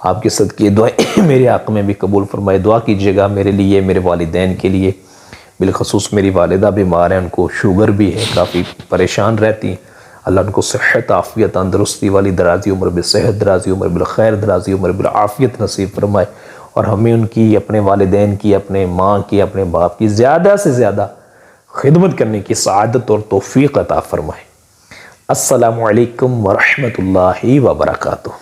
आपके सदक़े दुआएं मेरे हक़ में भी कबूल फरमाए। दुआ कीजिएगा मेरे लिए, मेरे वालिदैन के लिए। बिलखसूस मेरी वालिदा बीमार हैं, उनको शुगर भी है, काफ़ी परेशान रहती हैं। अल्लाह उनको सेहत, आफ़ियत, तंदरुस्ती वाली दराज़ी उम्र बिल सेहत, दराज़ी उम्र बिल खैर, दराज़ी उम्र बिल आफ़ियत नसीब फरमाए। और हमें उनकी, अपने वालिदैन की, अपने माँ की, अपने बाप की ज़्यादा से ज़्यादा खिदमत करने की सआदत और तौफ़ीक़ अता फरमाए। अस्सलामु अलैकुम व रहमतुल्लाहि व बरकातुहू।